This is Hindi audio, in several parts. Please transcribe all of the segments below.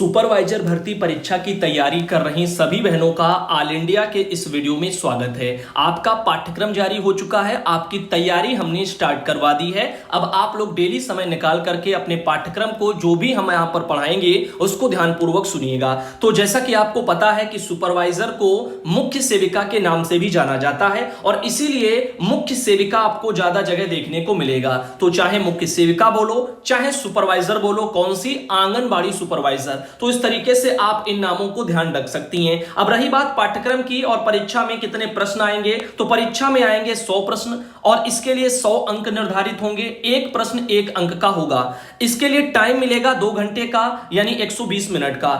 सुपरवाइजर भर्ती परीक्षा की तैयारी कर रही सभी बहनों का ऑल इंडिया के इस वीडियो में स्वागत है। आपका पाठ्यक्रम जारी हो चुका है, आपकी तैयारी हमने स्टार्ट करवा दी है। अब आप लोग डेली समय निकाल करके अपने पाठ्यक्रम को जो भी हम यहाँ पर पढ़ाएंगे उसको ध्यानपूर्वक सुनिएगा। तो जैसा कि आपको पता है कि सुपरवाइजर को मुख्य सेविका के नाम से भी जाना जाता है और इसीलिए मुख्य सेविका आपको ज्यादा जगह देखने को मिलेगा। तो चाहे मुख्य सेविका बोलो चाहे सुपरवाइजर बोलो, कौन सी, आंगनबाड़ी सुपरवाइजर। तो इस तरीके से आप इन नामों को ध्यान रख सकती हैं। अब रही बात पाठ्यक्रम की और परीक्षा में कितने प्रश्न आएंगे, तो परीक्षा में आएंगे 100 प्रश्न और इसके लिए 100 अंक निर्धारित होंगे। एक प्रश्न 1 अंक का होगा। इसके लिए टाइम मिलेगा 2 घंटे का यानी 120 मिनट का।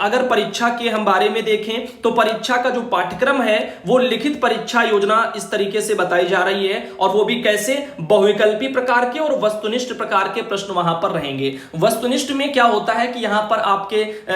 अगर परीक्षा के हम बारे में देखें तो परीक्षा का जो पाठ्यक्रम है वो लिखित परीक्षा योजना इस तरीके से बताई जा रही है और वो भी कैसे, बहुविकल्पी प्रकार के और वस्तुनिष्ठ प्रकार के प्रश्न वहां पर रहेंगे। वस्तुनिष्ठ में क्या होता है कि यहां पर आपके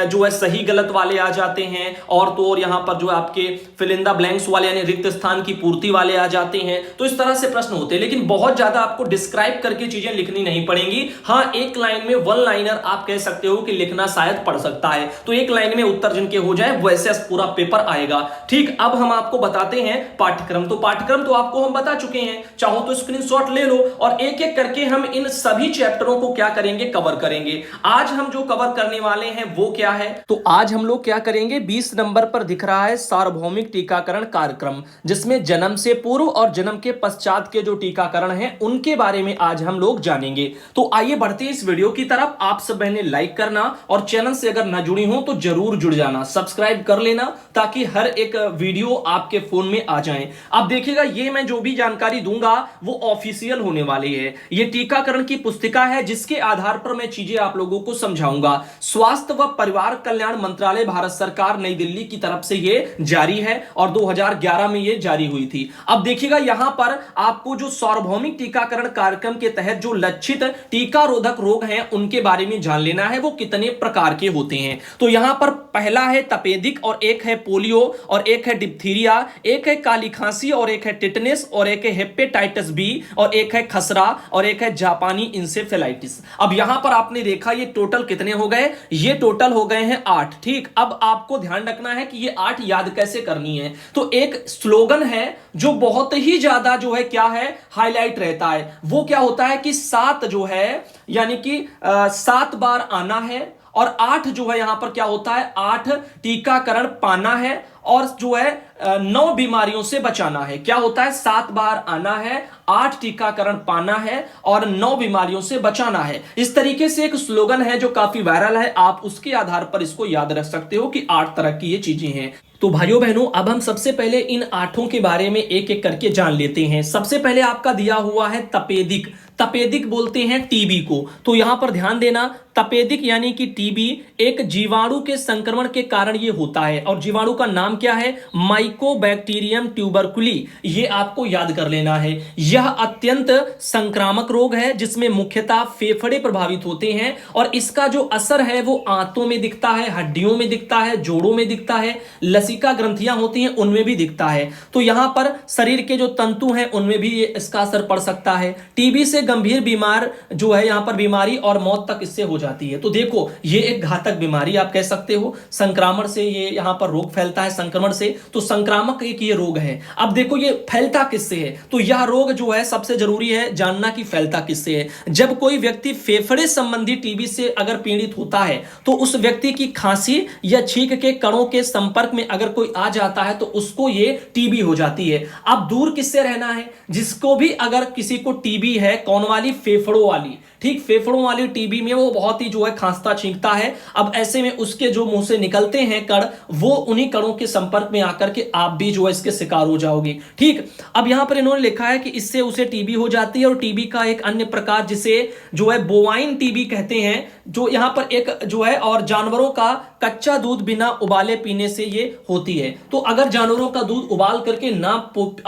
जो है सही गलत वाले आ जाते हैं और तो और यहां पर जो आपके फिल इन द ब्लैंक्स वाले यानी रिक्त स्थान की पूर्ति वाले आ जाते हैं। तो इस तरह से प्रश्न होते हैं, लेकिन बहुत ज्यादा आपको डिस्क्राइब करके चीजें लिखनी नहीं पड़ेंगी। हाँ, एक लाइन में वन लाइनर आप कह सकते हो कि लिखना शायद पड़ सकता है, तो एक लाइन में उत्तर जिनके हो जाए वैसे पूरा पेपर आएगा। ठीक, अब हम आपको बताते हैं पाठ्यक्रम। तो पाठ्यक्रम तो आपको हम बता चुके हैं, चाहो तो स्क्रीनशॉट ले लो और एक एक करके हम इन सभी चैप्टरों को क्या करेंगे, कवर करेंगे। आज हम जो कवर करने वाले हैं वो क्या है, तो आज हम लोग क्या करेंगे, 20 नंबर पर दिख रहा है सार्वभौमिक टीकाकरण कार्यक्रम, जिसमें जन्म से पूर्व और जन्म के पश्चात के जो टीकाकरण हैं उनके बारे में आज हम लोग जानेंगे। तो आइए बढ़ते हैं इस वीडियो की तरफ। आप सब बहने लाइक करना और चैनल से अगर न जुड़ी हो तो जरूर जुड़ जाना, सब्सक्राइब कर लेना ताकि हर एक वीडियो आपके फोन में आ जाए। अब देखिएगा, ये मैं जो भी जानकारी दूंगा वो ऑफिशियल होने वाली है। ये टीकाकरण की पुस्तिका है जिसके आधार पर मैं चीजें आप लोगों को समझाऊंगा। स्वास्थ्य व परिवार कल्याण मंत्रालय, भारत सरकार, नई दिल्ली की तरफ से ये जारी है और 2011 में ये जारी हुई थी। अब देखिएगा, यहां पर आपको जो सार्वभौमिक टीकाकरण कार्यक्रम के तहत जो लक्षित टीका रोधक रोग हैं उनके बारे में जान लेना है, वो कितने प्रकार के होते हैं। तो यहां पर पहला है तपेदिक और एक है पोलियो और एक है डिप्थीरिया, एक है काली खांसी और एक है टिटनेस और एक है हेपेटाइटिस बी और एक है खसरा और एक है जापानी इंसेफेलाइटिस। अब यहां पर आपने देखा ये टोटल कितने हो गए, ये टोटल हो गए हैं 8। ठीक, अब आपको ध्यान रखना है कि ये 8 याद कैसे करनी है। तो एक स्लोगन है जो बहुत ही ज्यादा जो है क्या है, हाईलाइट रहता है। वो क्या होता है कि 7 जो है यानी कि 7 बार आना है और 8 जो है यहां पर क्या होता है, 8 टीकाकरण पाना है और जो है 9 बीमारियों से बचाना है। क्या होता है, 7 बार आना है, 8 टीकाकरण पाना है और 9 बीमारियों से बचाना है। इस तरीके से एक स्लोगन है जो काफी वायरल है। आप उसके आधार पर इसको याद रख सकते हो कि 8 तरह की ये चीजें हैं। तो भाइयों बहनों, अब हम सबसे पहले इन 8 के बारे में एक एक करके जान लेते हैं। सबसे पहले आपका दिया हुआ है तपेदिक। तपेदिक बोलते हैं टीबी को। तो यहां पर ध्यान देना, तपेदिक यानी कि टीबी एक जीवाणु के संक्रमण के कारण ये होता है और जीवाणु का नाम क्या है, माइकोबैक्टीरियम ट्यूबरकुली। ये आपको याद कर लेना है। यह अत्यंत संक्रामक रोग है जिसमें मुख्यतः फेफड़े प्रभावित होते हैं और इसका जो असर है वो आंतों में दिखता है, हड्डियों में दिखता है, जोड़ों में दिखता है, लसिका ग्रंथियां होती हैं उनमें भी दिखता है। तो यहां पर शरीर के जो तंतु हैं उनमें भी इसका असर पड़ सकता है। टीबी से गंभीर बीमार जो है यहां पर बीमारी और मौत तक इससे हो जाती है। तो देखो, ये एक घातक बीमारी आप कह सकते हो। संक्रमण से ये यहां पर रोग फैलता है, संक्रमण से। तो संक्रामक एक ये रोग है। अब देखो ये फैलता किससे है, तो यह रोग जो है सबसे जरूरी है जानना कि फैलता किससे है। जब कोई व्यक्ति फेफड़े संबंधी टीबी से अगर पीड़ित होता है तो उस व्यक्ति की खांसी या छींक के कणों के संपर्क में अगर कोई आ जाता है तो उसको ये टीबी हो जाती है। अब दूर किससे रहना है, जिसको भी अगर किसी को टीबी है, कौन वाली, फेफड़ों वाली। ठीक, फेफड़ों वाली टीबी में वो बहुत ही जो है खांसता छींकता है। अब ऐसे में उसके जो मुंह से निकलते हैं कण, वो उन्हीं कणों के संपर्क में आकर के आप भी जो है इसके शिकार हो जाओगे। ठीक, अब यहां पर इन्होंने लिखा है कि इससे उसे टीबी हो जाती है। और टीबी का एक अन्य प्रकार जिसे जो है बोवाइन टीबी कहते हैं, जो यहां पर एक जो है, और जानवरों का कच्चा दूध बिना उबाले पीने से ये होती है। तो अगर जानवरों का दूध उबाल करके ना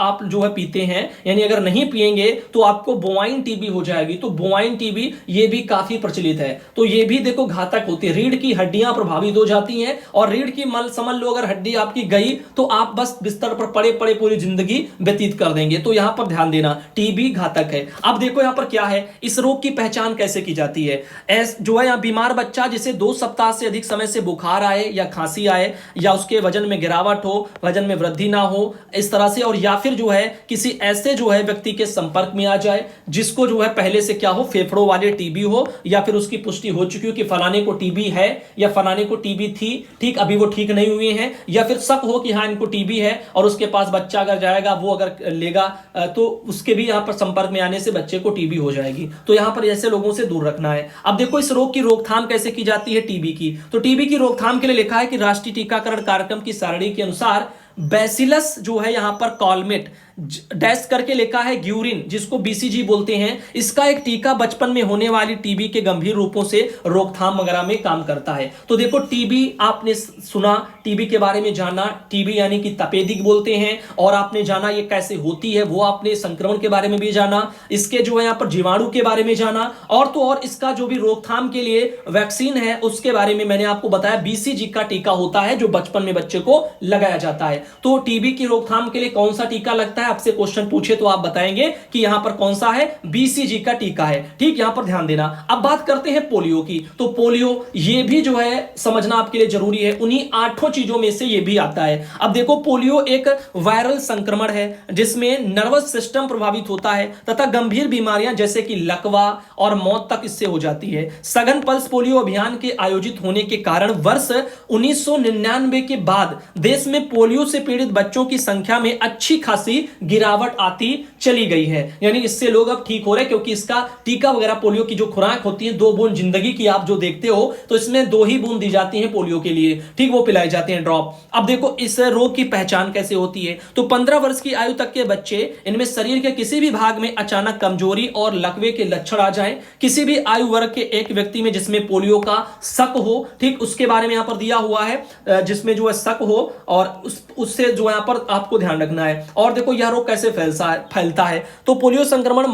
आप जो है पीते हैं, यानी अगर नहीं पिएंगे तो आपको बोवाइन टीबी हो जाएगी। तो बोवाइन टीबी ये भी काफी प्रचलित है। तो ये भी देखो घातक होती है। रीढ़ की हड्डियां प्रभावित हो जाती हैं और रीढ़ की समझ लो अगर हड्डी आपकी गई तो आप बस बिस्तर पर पड़े पड़े पूरी जिंदगी व्यतीत कर देंगे। तो यहां पर ध्यान देना, टीबी घातक है। अब देखो यहां पर क्या है, इस रोग की पहचान कैसे की जाती है। जो है है यहाँ बीमार बच्चा जिसे 2 सप्ताह से अधिक समय से बुखार आए या खांसी आए या उसके वजन में गिरावट हो, वजन में वृद्धि ना हो इस तरह से, और या फिर जो है किसी ऐसे जो है व्यक्ति के संपर्क में आ जाए जिसको जो है पहले से क्या हो, फेफड़ों वाले टीबी हो, या फिर उसकी पुष्टि हो चुकी हो कि फलाने को टीबी है या फलाने को टीबी थी, ठीक, अभी वो ठीक नहीं हुए हैं, या फिर शक हो कि हाँ इनको टीबी है और उसके पास बच्चा अगर जाएगा वो अगर लेगा तो उसके भी यहां पर संपर्क में आने से बच्चे को टीबी हो जाएगी। तो यहां पर ऐसे लोगों से दूर रखना है। अब देखो इस रोग की रोकथाम कैसे की जाती है टीबी की। तो टीबी की रोकथाम के लिए लिखा है कि राष्ट्रीय टीकाकरण कार्यक्रम की सारणी के अनुसार बैसिलस जो है यहां पर कॉलमेट डैश करके लिखा है ग्यूरिन, जिसको बीसीजी बोलते हैं, इसका एक टीका बचपन में होने वाली टीबी के गंभीर रूपों से रोकथाम वगैरह में काम करता है। तो देखो टीबी आपने सुना, टीबी के बारे में जाना, टीबी यानी कि तपेदिक बोलते हैं, और आपने जाना ये कैसे होती है, वो आपने संक्रमण के बारे में भी जाना, इसके जो है यहाँ पर जीवाणु के बारे में जाना, और तो और इसका जो भी रोकथाम के लिए वैक्सीन है उसके बारे में मैंने आपको बताया। बीसीजी का टीका होता है जो बचपन में बच्चे को लगाया जाता है। तो टीबी की रोकथाम के लिए कौन सा टीका लगता है, आपसे क्वेश्चन पूछे तो आप बताएंगे कि यहां पर कौन सा है, बीसीजी का टीका है, ठीक, यहां पर ध्यान देना। अब बात करते हैं पोलियो की। तो पोलियो ये भी जो है समझना आपके लिए जरूरी है, उन्हीं 8 चीजों में से ये भी आता है। अब देखो पोलियो एक वायरल संक्रमण है जिसमें नर्वस सिस्टम प्रभावित होता है तथा गंभीर बीमारियां जैसे कि लकवा और मौत तक इससे हो जाती है। सघन पल्स पोलियो अभियान के आयोजित होने के कारण वर्ष 1999 के बाद देश में पोलियो से पीड़ित बच्चों की संख्या में अच्छी खासी गिरावट आती चली गई है। यानी इससे लोग अब ठीक हो रहे हैं क्योंकि इसका टीका वगैरह, पोलियो की जो खुराक होती है 2 बूंद जिंदगी की आप जो देखते हो, तो इसमें 2 ही बूंद दी जाती हैं पोलियो के लिए, ठीक, वो पिलाई जाती हैं ड्रॉप। अब देखो इस रोग की पहचान कैसे होती है। तो 15 वर्ष की आयु तक के बच्चे, इनमें शरीर के किसी भी भाग में अचानक कमजोरी और लकवे के लक्षण आ जाए, किसी भी आयु वर्ग के एक व्यक्ति में जिसमें पोलियो का शक हो, ठीक, उसके बारे में यहां पर दिया हुआ है, जिसमें जो है शक हो, और उससे जो यहां पर आपको ध्यान रखना है। और देखो यह रोग कैसे फैलता है। तो पोलियो संक्रमण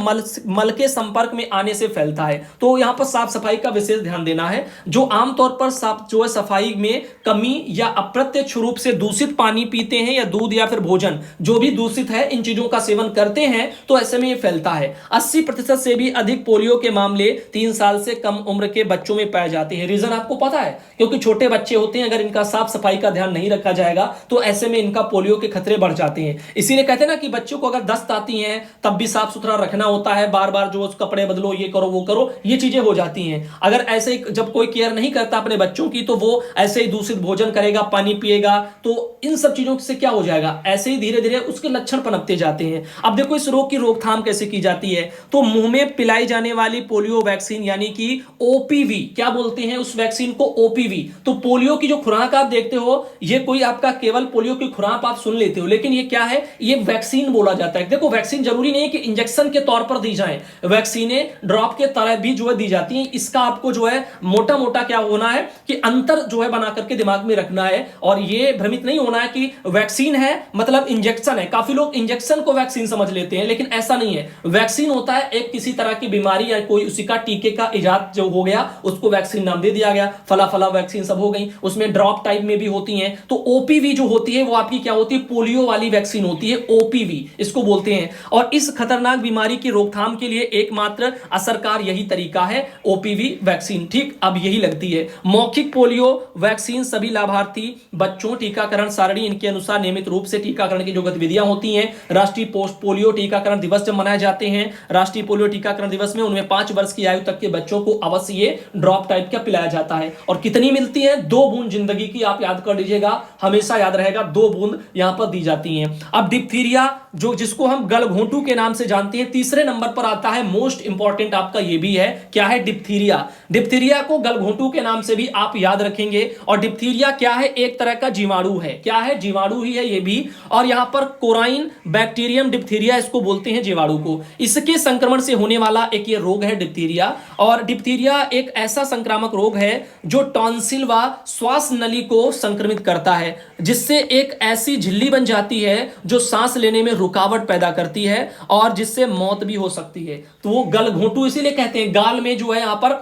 मल के संपर्क में आने से फैलता है। तो यहां पर साफ सफाई का विशेष ध्यान देना है। जो आमतौर पर साफ जो है सफाई में कमी या अप्रत्यक्ष रूप से दूषित पानी पीते हैं या दूध या फिर भोजन जो भी दूषित है, इन चीजों का सेवन करते हैं, तो ऐसे में ये फैलता है। 80% से भी अधिक पोलियो के मामले 3 साल से कम उम्र के बच्चों में पाए जाते हैं। रीजन आपको पता है, क्योंकि छोटे बच्चे होते हैं, अगर इनका साफ सफाई का ध्यान नहीं रखा जाएगा तो ऐसे में इनका पोलियो के खतरे बढ़ जाते हैं। इसीलिए कहते हैं ना कि बच्चों को अगर दस्त आती है तब भी साफ सुथरा रखना होता है, बार बार जो कपड़े बदलो, ये करो वो करो, ये चीजें हो जाती हैं। अगर ऐसे ही जब कोई केयर नहीं करता अपने बच्चों की तो वो ऐसे ही दूषित भोजन करेगा, पानी पिएगा, तो इन सब चीजों से क्या हो जाएगा, ऐसे ही धीरे धीरे उसके लक्षण पनपते जाते हैं। अब देखो इस रोग की रोकथाम कैसे की जाती है। तो मुंह में पिलाई जाने वाली पोलियो वैक्सीन यानी कि ओपीवी, क्या बोलते हैं उस वैक्सीन को, ओपीवी। तो पोलियो की जो खुराक आप देखते हो, ये कोई आपका केवल पोलियो की खुराक आप सुन लेते हो, लेकिन ये क्या है, ये वैक्सीन बोला जाता है। देखो वैक्सीन जरूरी नहीं है कि इंजेक्शन के तौर पर दी जाए, वैक्सीनें ड्रॉप के तरह भी जो है दी जाती हैं। इसका आपको जो है मोटा मोटा क्या होना है कि अंतर जो है बना करके दिमाग में रखना है, और ये भ्रमित नहीं होना है कि वैक्सीन है मतलब इंजेक्शन है। काफी लोग इंजेक्शन को वैक्सीन समझ लेते हैं, लेकिन ऐसा नहीं है। वैक्सीन होता है एक किसी तरह की बीमारी या कोई उसी का टीके का इजाद जो हो गया उसको वैक्सीन नाम दे दिया गया, फला फला वैक्सीन सब हो गई। उसमें ड्रॉप टाइप में भी होती हैं। तो ओपीवी जो होती है वो आपकी क्या होती है, पोलियो वाली वैक्सीन होती है, ओपीवी इसको बोलते हैं। और इस खतरनाक बीमारी की रोकथाम के लिए एकमात्र असरकार यही तरीका है, ओपीवी वैक्सीन, ठीक। अब यही लगती है। मौखिक पोलियो वैक्सीन सभी लाभार्थी बच्चों टीकाकरण सारणी इनके अनुसार नियमित रूप से टीकाकरण की जो गतिविधियां होती हैं। राष्ट्रीय पोलियो टीकाकरण दिवस जब मनाए जाते हैं, राष्ट्रीय पोलियो टीकाकरण दिवस में उनमें 5 वर्ष की आयु तक के बच्चों को अवश्य ये ड्रॉप टाइप का पिलाया जाता है। और कितनी मिलती है, 2 बूंद जिंदगी की, आप याद कर लीजिएगा, हमेशा याद रहेगा, 2 बूंद यहां पर दी जाती हैं। अब डिप्थीरिया जो जिसको हम गलघोंटू के नाम से जानते हैं, तीसरे नंबर पर आता है। मोस्ट इंपॉर्टेंट आपका ये भी है, क्या है, डिप्थीरिया। डिप्थीरिया को गलघोंटू के नाम से भी आप याद रखेंगे। और डिप्थीरिया क्या है, एक तरह का जीवाणु है। क्या है, जीवाणु ही है ये भी। और यहां पर कोराइन बैक्टीरियम डिप्थीरिया इसको बोलते हैं, जीवाणु को। इसके संक्रमण से होने वाला एक ये रोग है डिप्थीरिया। और डिप्थीरिया एक ऐसा संक्रामक रोग है जो टॉन्सिल व श्वास नली को संक्रमित करता है, जिससे एक ऐसी झिल्ली बन जाती है जो सांस लेने में रुकावट पैदा करती है और जिससे मौत भी हो सकती है। तो वो गलघोंटू इसीलिए कहते हैं, गाल में जो है यहां पर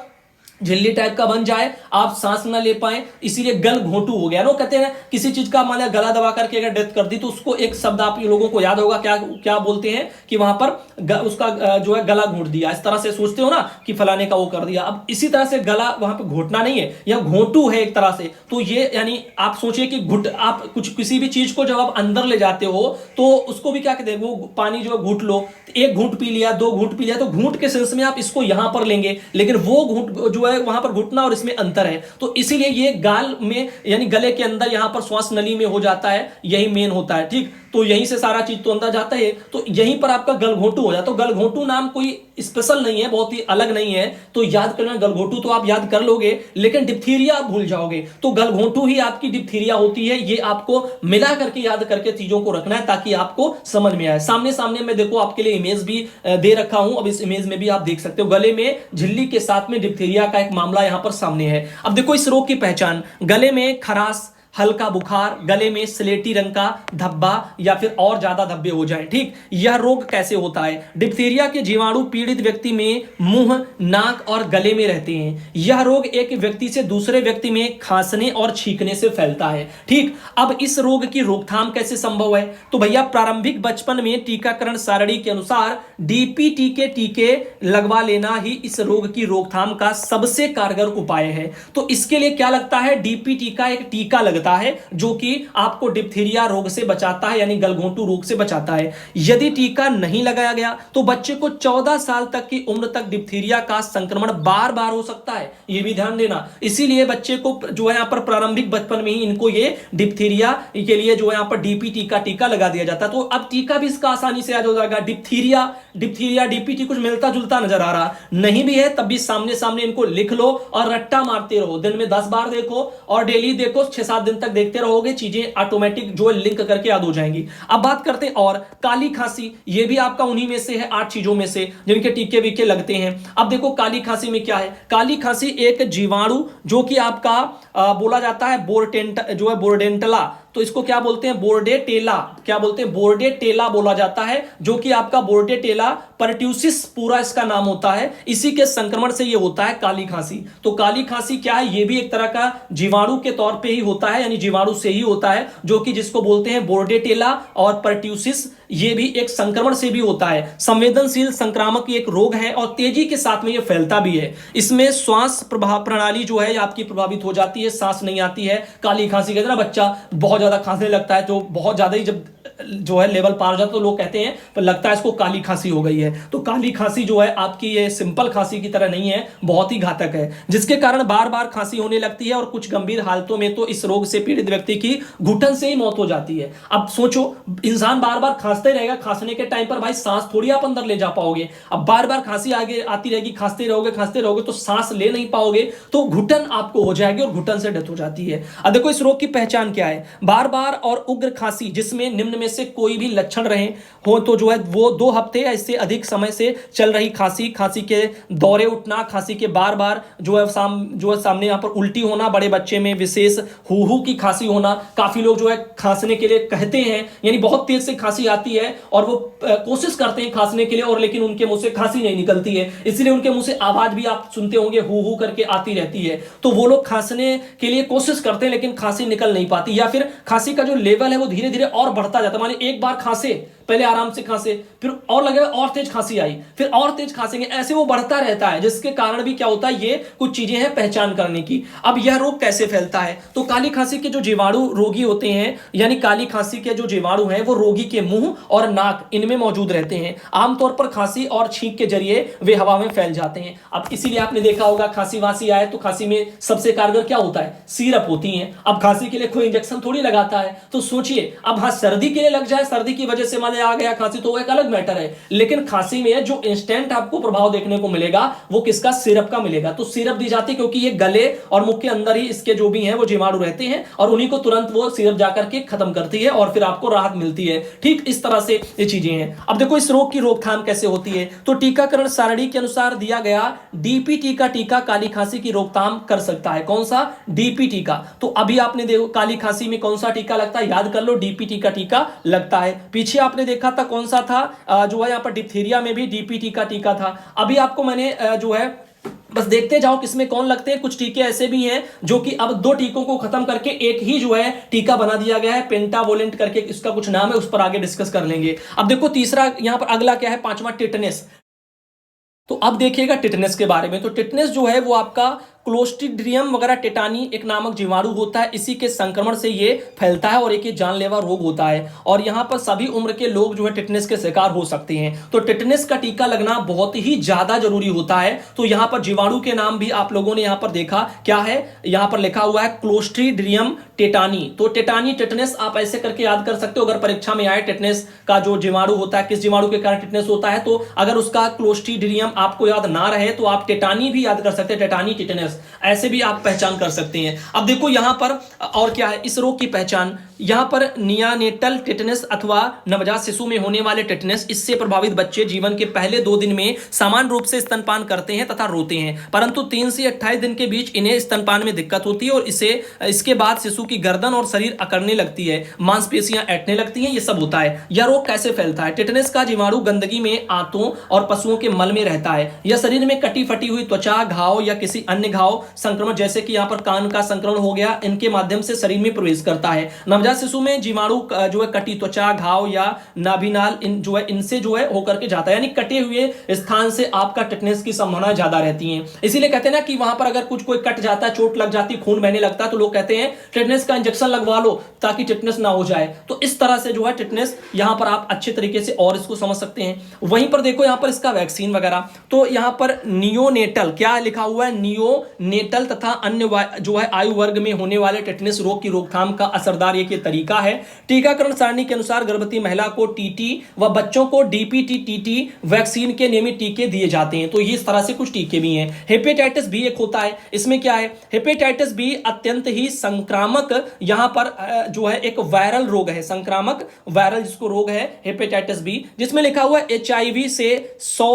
झिल्ली टाइप का बन जाए, आप सांस ना ले पाए, इसीलिए गल घोंटू हो गया। नो कहते हैं किसी चीज का मान गला दबा करके अगर डेथ कर दी तो उसको एक शब्द आप लोगों को याद होगा, क्या क्या बोलते हैं कि वहां पर उसका जो है गला घोंट दिया, इस तरह से सोचते हो ना कि फलाने का वो कर दिया। अब इसी तरह से गला वहां पर घोटना नहीं है, यह घोंटू है एक तरह से। तो ये यानी आप सोचिए कि घुट, आप कुछ किसी भी चीज को जब आप अंदर ले जाते हो तो उसको भी क्या कहते हैं, वो पानी जो है घूट लो, एक घूंट पी लिया, दो घूंट पी लिया, तो घूंट के सेंस में आप इसको यहां पर लेंगे, लेकिन वो घूंट जो है वहां पर घुटना और इसमें अंतर है। तो इसीलिए ये गाल में यानी गले के अंदर यहां पर श्वास नली में हो जाता है, यही मेन होता है। ठीक, तो यहीं से सारा चीज तो अंदर जाता है, तो यहीं पर आपका गलघोंटू हो जाता है। तो गलघोंटू नाम कोई स्पेशल नहीं है, बहुत ही अलग नहीं है, तो याद करना गलघोंटू तो आप याद कर लोगे, लेकिन डिप्थीरिया आप भूल जाओगे। तो गलघोंटू ही आपकी डिप्थीरिया होती है, ये आपको मिला करके याद करके चीजों को रखना है ताकि आपको समझ में आए। सामने सामने मैं देखो आपके लिए इमेज भी दे रखा हूं, अब इस इमेज में भी आप देख सकते हो गले में झिल्ली के साथ में डिप्थीरिया का एक मामला यहां पर सामने है। अब देखो इस रोग की पहचान, गले में खराश, हल्का बुखार, गले में स्लेटी रंग का धब्बा या फिर और ज्यादा धब्बे हो जाएं। ठीक, यह रोग कैसे होता है? डिप्थीरिया के जीवाणु पीड़ित व्यक्ति में मुंह, नाक और गले में रहते हैं। यह रोग एक व्यक्ति से दूसरे व्यक्ति में खांसने और छींकने से फैलता है। ठीक, अब इस रोग की रोकथाम कैसे संभव है? तो भैया प्रारंभिक बचपन में टीकाकरण सारणी के अनुसार डीपीटी के टीके लगवा लेना ही इस रोग की रोकथाम का सबसे कारगर उपाय है। तो इसके लिए क्या लगता है? डीपीटी का एक टीका लगता है जो कि आपको डिप्थीरिया रोग से बचाता है, यानी गलघोंटू रोग से बचाता है। यदि टीका नहीं लगाया गया तो बच्चे को 14 साल तक की उम्र तक डिप्थीरिया का संक्रमण बार बार हो सकता है, यह भी ध्यान देना। इसीलिए बच्चे को जो है यहां पर प्रारंभिक बचपन में ही इनको ये डिप्थीरिया के लिए जो है यहां पर डीपीटी का टीका लगा दिया जाता है। तो अब टीका भी इसका आसानी से याद हो जाएगा। डिप्थीरिया डिप्थीरिया डीपीटी कुछ मिलता जुलता नजर आ रहा नहीं भी है, तब भी सामने सामने इनको लिख लो और रट्टा मारते रहो। दिन में 10 बार देखो और डेली देखो, 6-7 दिन तक देखते रहोगे, चीजें ऑटोमेटिक जो लिंक करके याद हो जाएंगी। अब बात करते हैं और काली खांसी, ये भी आपका उन्हीं में से है, 8 चीजों में से जिनके टीके वीके लगते हैं। अब देखो काली खांसी में क्या है? काली खांसी एक जीवाणु जो कि आपका बोला जाता है जो है बोर्डेंटला, तो इसको क्या बोलते हैं? बोर्डेटेला। क्या बोलते हैं? बोर्डेटेला बोला जाता है, जो कि आपका बोर्डेटेला परट्यूसिस पूरा इसका नाम होता है। इसी के संक्रमण से ये होता है काली खांसी। तो काली खांसी क्या है? ये भी एक तरह का जीवाणु के तौर पे ही होता है, यानी जीवाणु से ही होता है, जो कि जिसको बोलते हैं बोर्डेटेला और परट्यूसिस, ये भी एक संक्रमण से भी होता है। संवेदनशील संक्रामक एक रोग है और तेजी के साथ में ये फैलता भी है। इसमें श्वास प्रणाली जो है आपकी प्रभावित हो जाती है, सांस नहीं आती है। काली खांसी कहते हैं ना, बच्चा बहुत ज्यादा खांसने लगता है, तो बहुत ज्यादा ही जब जो है लेवल पार हो जाता है तो लोग कहते हैं पर लगता है इसको काली खांसी हो गई है। तो काली खांसी जो है आपकी ये सिंपल खांसी की तरह नहीं है, बहुत ही घातक है, जिसके कारण बार बार खांसी होने लगती है और कुछ गंभीर हालतों में तो इस रोग से पीड़ित व्यक्ति की घुटन से ही मौत हो जाती है। अब सोचो, इंसान बार बार खांसते रहेगा, खांसने के टाइम पर भाई सांस थोड़ी आप अंदर ले जा पाओगे। अब बार बार खांसी आगे आती रहेगी, खांसते रहोगे तो सांस ले नहीं पाओगे, तो घुटन आपको हो जाएगी और घुटन से डेथ हो जाती है। अब देखो इस रोग की पहचान क्या है? बार बार और उग्र खांसी जिसमें निम्न में से कोई भी लक्षण रहे हो तो जो है वो 2 हफ्ते या इससे अधिक समय से चल रही खांसी, खांसी के दौरे उठना, खांसी के बार बार जो है सामने यहां पर उल्टी होना, बड़े बच्चे में विशेष हूहू की खांसी होना। काफी लोग जो है खांसने के लिए कहते हैं, यानी बहुत तेज से खांसी आती है और वो कोशिश करते हैं खांसने के लिए, और लेकिन उनके मुंह से खांसी नहीं निकलती है, इसलिए उनके मुंह से आवाज भी आप सुनते होंगे हू हू करके आती रहती है। तो वो लोग खांसने के लिए कोशिश करते हैं लेकिन खांसी निकल नहीं पाती, या फिर खांसी का जो लेवल है वो धीरे धीरे और बढ़ता जाता है। माने एक बार खांसे, पहले आराम से खांसे, फिर और लगे और तेज खांसी आई, फिर और तेज खांसेंगे, ऐसे वो बढ़ता रहता है, जिसके कारण भी क्या होता है, ये कुछ चीजें हैं पहचान करने की। अब यह रोग कैसे फैलता है? तो काली खांसी के जो जीवाणु रोगी होते हैं, यानी काली खांसी के जो जीवाणु हैं वो रोगी के मुंह और नाक इनमें मौजूद रहते हैं। आमतौर पर खांसी और छींक के जरिए वे हवा में फैल जाते हैं। अब इसीलिए आपने देखा होगा खांसी वांसी आए तो खांसी में सबसे कारगर क्या होता है? सिरप होती है। अब खांसी के लिए कोई इंजेक्शन थोड़ी लगाता है, तो सोचिए अब हाँ सर्दी के लिए लग जाए, सर्दी की वजह से मान आ गया खांसी, तो वो एक अलग मैटर है, लेकिन खांसी में जो इंस्टेंट आपको प्रभाव देखने को मिलेगा वो किसका? सिरप का मिलेगा। तो सिरप दी जाती है क्योंकि ये गले और मुख के अंदर ही इसके जो भी हैं वो जीवाणु रहते हैं और उन्हीं को तुरंत वो सिरप जाकर के खत्म करती है और फिर आपको राहत मिलती है। ठीक इस तरह से ये चीजें हैं। अब देखो इस रोग की रोकथाम कैसे होती है? तो टीकाकरण सारणी के अनुसार दिया गया डीपीटी का टीका काली खांसी की रोकथाम कर सकता है। कौन सा? डीपीटी का। तो अभी आपने देखो काली खांसी में कौन सा टीका लगता है, याद कर लो, डीपीटी का टीका लगता है। पीछे आपने देखा था कौन सा था, जो है यहाँ पर डिप्थीरिया में भी डीपीटी का टीका था। अभी आपको मैंने जो है बस देखते जाओ किसमें कौन लगते हैं। कुछ टीके ऐसे भी हैं जो कि अब 2 टीकों को खत्म करके एक ही जो है टीका बना दिया गया है, पेंटावोलेंट करके इसका कुछ नाम है, उस पर आगे डिस्कस कर लेंगे। अब देखो तीसरा यहां पर अगला क्या है, 5वां टिटनेस। तो अब देखिएगा टिटनेस के बारे में। तो टिटनेस जो है वो आपका क्लोस्ट्रीडियम वगैरह टेटानी एक नामक जीवाणु होता है, इसी के संक्रमण से ये फैलता है और एक ये जानलेवा रोग होता है और यहाँ पर सभी उम्र के लोग जो है टिटनेस के शिकार हो सकते हैं। तो टिटनेस का टीका लगना बहुत ही ज्यादा जरूरी होता है। तो यहाँ पर जीवाणु के नाम भी आप लोगों ने यहाँ पर देखा, क्या है यहाँ पर लिखा हुआ है क्लोस्ट्रीडियम टेटानी। तो टेटानी टिटनेस आप ऐसे करके याद कर सकते हो। अगर परीक्षा में आए टिटनेस का जो जीवाणु होता है, किस जीवाणु के कारण टिटनेस होता है, तो अगर उसका क्लोस्ट्रीडियम आपको याद ना रहे तो आप टेटानी भी याद कर सकते हैं, टेटानी टिटनेस ऐसे भी आप पहचान कर सकते हैं। अब देखो यहां पर और क्या है इस रोग की पहचान, यहां पर नियानेटल टिटनेस अथवा नवजात शिशु में होने वाले टिटनेस, इससे प्रभावित बच्चे जीवन के पहले 2 दिन में सामान्य रूप से स्तनपान करते हैं तथा रोते हैं, परंतु 3 से 28 दिन के बीच इन्हें स्तनपान में दिक्कत होती है और इसके बाद शिशु की गर्दन और शरीर अकड़ने लगती है, मांसपेशियां ऐंठने लगती हैं, ये सब होता है। यह रोग कैसे फैलता है? टिटनेस का जीवाणु गंदगी में, आंतों और पशुओं के मल में रहता है। यह शरीर में कटी फटी हुई त्वचा, घाव या किसी अन्य घाव संक्रमण, जैसे कि यहां पर कान का संक्रमण हो गया, इनके माध्यम से शरीर में प्रवेश करता है। नवजात शिशु में जीवाणु जो है कटी त्वचा, घाव या नाभिनाल जो है इनसे जो है होकर के जाता है, यानी कटे हुए स्थान से आपका टिटनेस की संभावना ज्यादा रहती है। इसीलिए कहते हैं ना कि वहां पर अगर कुछ कोई कट जाता है, चोट लग जाती, खून बहने लगता है, तो लोग कहते हैं टिटनेस का इंजेक्शन लगवा लो ताकि टिटनेस ना हो जाए। तो इस तरह से जो है टिटनेस यहां पर आप अच्छे तरीके से और इसको समझ सकते हैं। वहीं पर देखो यहां पर इसका वैक्सीन वगैरह, तो यहां पर नियोनेटल क्या लिखा हुआ है, नियोनेटल तथा अन्य जो है आयु वर्ग में होने वाले टिटनेस रोग की रोकथाम का असरदार एक तरीका है। टीकाकरण सारणी के अनुसार गर्भवती महिला को टीटी व बच्चों को डीपीटी टीटी वैक्सीन के नियमित टीके दिए जाते हैं। तो ये इस तरह से कुछ टीके भी हैं। हेपेटाइटिस बी एक होता है, इसमें क्या है, हेपेटाइटिस बी अत्यंत ही संक्रामक यहां पर जो है एक वायरल रोग है, संक्रामक वायरल जिसको रोग है हेपेटाइटिस बी, जिसमें लिखा हुआ है एचआईवी से 100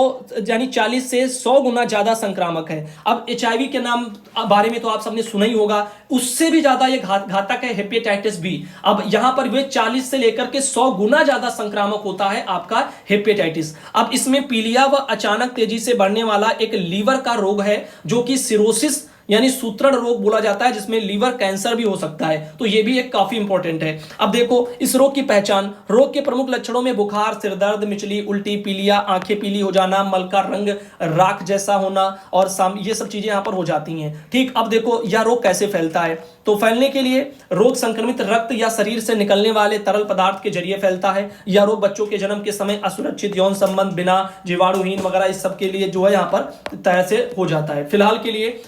यानी 40 से 100 गुना ज्यादा संक्रामक है। अब एचआईवी के नाम बारे में तो आप सबने सुना ही होगा, उससे भी ज्यादा ये घातक है हेपेटाइटिस बी। अब यहां पर वे 40 से लेकर के 100 गुना ज्यादा संक्रामक होता है आपका हेपेटाइटिस। अब इसमें पीलिया व अचानक तेजी से बढ़ने वाला एक लीवर का रोग है, जो कि सिरोसिस यानी सूत्रण रोग बोला जाता है, जिसमें लीवर कैंसर भी हो सकता है। तो यह भी एक काफी इंपॉर्टेंट है। अब देखो इस रोग की पहचान, रोग के प्रमुख लक्षणों में बुखार, सिरदर्द, मिचली, उल्टी, पीलिया, आंखें पीली हो जाना, मल का रंग राख जैसा होना और ये सब चीजें यहां पर हो जाती हैं। ठीक, अब देखो यह रोग कैसे फैलता है। तो फैलने के लिए रोग संक्रमित रक्त या शरीर से निकलने वाले तरल पदार्थ के जरिए फैलता है। यह रोग बच्चों के जन्म के समय असुरक्षित यौन संबंध, बिना जीवाणुहीन वगैरह इस सब के लिए जो है यहां पर तरह से हो जाता है। फिलहाल के लिए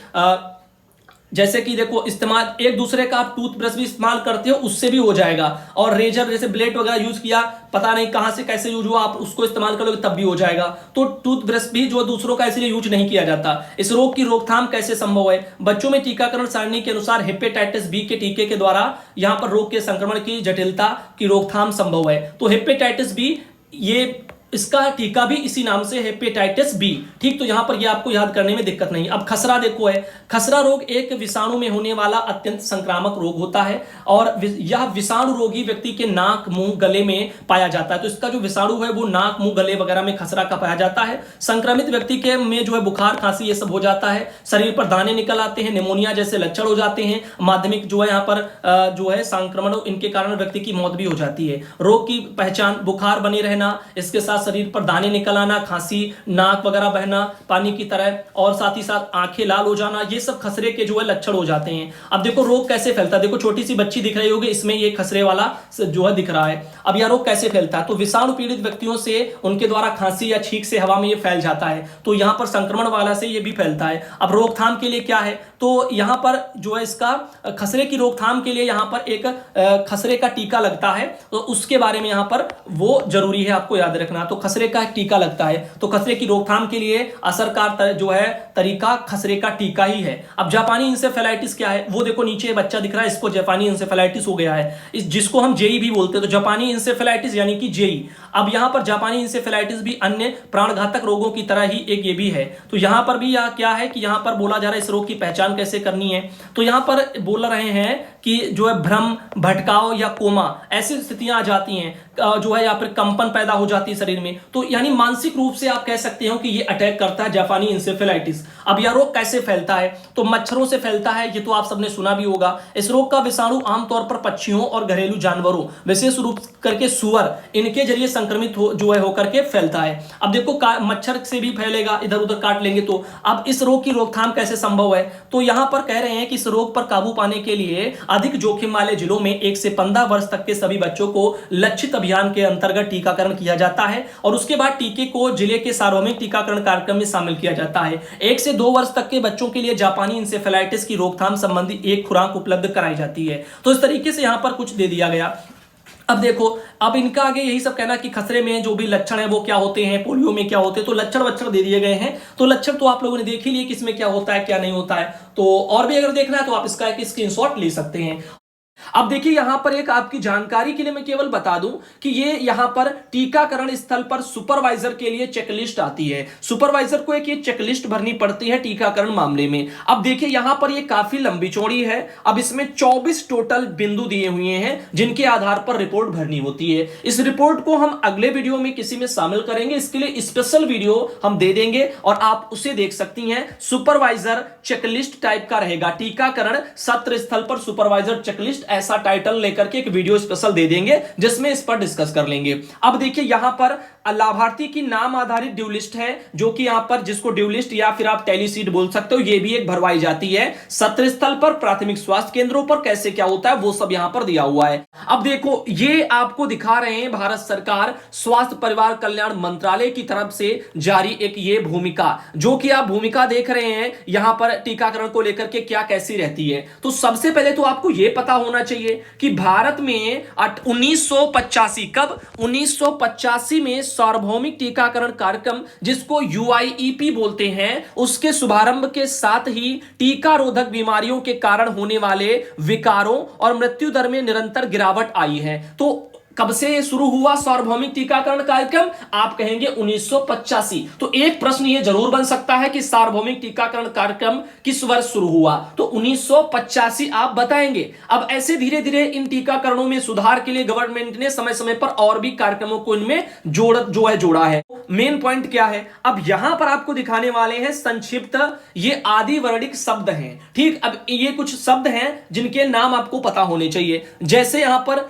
जैसे कि देखो इस्तेमाल एक दूसरे का आप टूथब्रश भी इस्तेमाल करते हो, उससे भी हो जाएगा, और रेजर जैसे ब्लेड वगैरह यूज किया, पता नहीं कहां से कैसे यूज हुआ, आप उसको इस्तेमाल करोगे तब भी हो जाएगा। तो टूथब्रश भी जो दूसरों का इसलिए यूज नहीं किया जाता। इस रोग की रोकथाम कैसे संभव है? बच्चों में टीकाकरण सारणी के अनुसार हेपेटाइटिस बी के टीके के द्वारा यहां पर रोग के संक्रमण की जटिलता की रोकथाम संभव है। तो हेपेटाइटिस बी, ये इसका टीका भी इसी नाम से हेपेटाइटिस बी। ठीक, तो यहां पर ये आपको याद करने में दिक्कत नहीं। अब खसरा देखो है, खसरा रोग एक विषाणु में होने वाला अत्यंत संक्रामक रोग होता है और यह विषाणु रोगी व्यक्ति के नाक, मुंह, गले में पाया जाता है। तो इसका जो विषाणु है वो नाक, मुंह, गले वगैरह में खसरा का पाया जाता है। संक्रमित व्यक्ति के में जो है बुखार, खांसी ये सब हो जाता है, शरीर पर दाने निकल आते हैं, निमोनिया जैसे लक्षण हो जाते हैं, माध्यमिक जो है यहाँ पर जो है संक्रमण, इनके कारण व्यक्ति की मौत भी हो जाती है। रोग की पहचान, बुखार बने रहना, इसके साथ शरीर पर दाने निकल आना, खांसी, नाक वगैरह बहना पानी की तरह, और साथ ही साथ आंखें लाल हो जाना, ये सब खसरे के जो है लक्षण हो जाते हैं। अब देखो रोग कैसे फैलता है। देखो छोटी सी बच्ची दिख रही होगी, इसमें ये खसरे वाला जो है दिख रहा है। अब यह रोग कैसे फैलता है? तो विषाणु पीड़ित व्यक्तियों से उनके द्वारा खांसी या छींक से हवा में ये फैल जाता है। तो यहां पर संक्रमण वाला से ये भी फैलता है। अब रोकथाम के लिए क्या है? तो यहां पर जो है इसका खसरे की रोकथाम के लिए यहां पर एक खसरे का टीका लगता है, तो उसके बारे में यहां पर वो जरूरी है आपको याद रखना। तो खसरे का टीका लगता है, तो खसरे की रोकथाम के लिए असरकार जो है तरीका खसरे का टीका ही है। अब जापानी इंसेफेलाइटिस क्या है? वो देखो नीचे बच्चा दिख रहा है, इसको जापानी इंसेफेलाइटिस हो गया है, जिसको हम जेई भी बोलते हैं। तो जापानी इंसेफेलाइटिस यानी कि जेई। अब यहां पर जापानी इंसेफेलाइटिस भी अन्य प्राणघातक रोगों की तरह ही एक ये भी है। तो यहां पर भी क्या है कि यहां पर बोला जा रहा है इस रोग की पहचान पहचान कैसे करनी है। तो यहां पर बोल रहे हैं कि जो है भ्रम, भटकाव या कोमा ऐसी स्थितियां आ जाती हैं, जो है या फिर कंपन पैदा हो जाती है शरीर में। तो यानी मानसिक रूप से आप कह सकते हो कि ये अटैक करता है जापानी इंसेफेलाइटिस। अब यह रोग कैसे फैलता है, तो मच्छरों से फैलता है, ये तो आप सबने सुना भी होगा। इस रोग का विषाणु आमतौर पर पक्षियों और घरेलू जानवरों, विशेष रूप करके सुअर, इनके जरिए संक्रमित जो है होकर के फैलता है। अब देखो मच्छर से भी फैलेगा, इधर उधर काट लेंगे तो। अब इस रोग की रोकथाम कैसे संभव है, तो यहां पर कह रहे हैं कि इस रोग पर काबू पाने के लिए अधिक जोखिम वाले जिलों में 1 से 15 वर्ष तक के सभी बच्चों को लक्षित अभियान के अंतर्गत टीकाकरण किया जाता है और उसके बाद टीके को जिले के सार्वजनिक टीकाकरण कार्यक्रम में शामिल किया जाता है। 1 से 2 वर्ष तक के बच्चों के लिए जापानी इंसेफेलाइटिस की रोकथाम संबंधी एक खुराक उपलब्ध कराई जाती है। तो इस तरीके से यहां पर कुछ दे दिया गया। अब देखो, अब इनका आगे यही सब कहना कि खसरे में जो भी लक्षण है वो क्या होते हैं, पोलियो में क्या होते हैं, तो लक्षण दे दिए गए हैं। तो लक्षण तो आप लोगों ने देख ही लिए कि इसमें क्या होता है क्या नहीं होता है। तो और भी अगर देखना है तो आप इसका एक स्क्रीनशॉट ले सकते हैं। अब देखिए यहां पर एक आपकी जानकारी के लिए मैं केवल बता दूं कि ये यहां पर टीकाकरण स्थल पर सुपरवाइजर के लिए चेकलिस्ट आती है। सुपरवाइजर को एक ये चेकलिस्ट भरनी पड़ती है टीकाकरण मामले में। अब देखिए यहां पर ये काफी लंबी चौड़ी है। अब इसमें 24 टोटल बिंदु दिए हुए हैं जिनके आधार पर रिपोर्ट भरनी होती है। इस रिपोर्ट को हम अगले वीडियो में किसी में शामिल करेंगे, इसके लिए स्पेशल वीडियो हम दे देंगे और आप उसे देख सकती हैं। सुपरवाइजर चेकलिस्ट टाइप का रहेगा, टीकाकरण सत्र स्थल पर सुपरवाइजर चेकलिस्ट, ऐसा टाइटल लेकर के एक वीडियो स्पेशल दे देंगे जिसमें इस पर डिस्कस कर लेंगे। अब देखिए यहां पर लाभार्थी की नाम आधारित ड्यू लिस्ट है, जो कि यहां पर जिसको ड्यू लिस्ट या फिर आप टेलीसीट बोल सकते हो, ये भी एक भरवाई जाती है। सत्र स्थल पर, प्राथमिक स्वास्थ्य केंद्रों पर कैसे क्या होता है वो सब यहां पर दिया हुआ है। अब देखो ये आपको दिखा रहे हैं भारत सरकार स्वास्थ्य परिवार कल्याण मंत्रालय की तरफ से जारी एक ये भूमिका, जो कि आप भूमिका देख रहे हैं यहां पर टीकाकरण को लेकर के क्या कैसी रहती है। तो सबसे पहले तो आपको यह पता होना चाहिए कि भारत में 1985 कब 1985 में सार्वभौमिक टीकाकरण कार्यक्रम, जिसको यूआईईपी बोलते हैं, उसके शुभारंभ के साथ ही टीका रोधक बीमारियों के कारण होने वाले विकारों और मृत्यु दर में निरंतर गिरावट आई है। तो कब से शुरू हुआ सार्वभौमिक टीकाकरण कार्यक्रम, आप कहेंगे 1985। तो एक प्रश्न यह जरूर बन सकता है कि सार्वभौमिक टीकाकरण कार्यक्रम किस वर्ष शुरू हुआ, तो 1985 आप बताएंगे। अब ऐसे धीरे धीरे इन टीकाकरणों में सुधार के लिए गवर्नमेंट ने समय समय पर और भी कार्यक्रमों को इनमें जोड़ा है। मेन पॉइंट क्या है, अब यहां पर आपको दिखाने वाले हैं संक्षिप्त, ये आदि वर्णिक शब्द हैं, ठीक। अब ये कुछ शब्द हैं जिनके नाम आपको पता होने चाहिए। जैसे यहां पर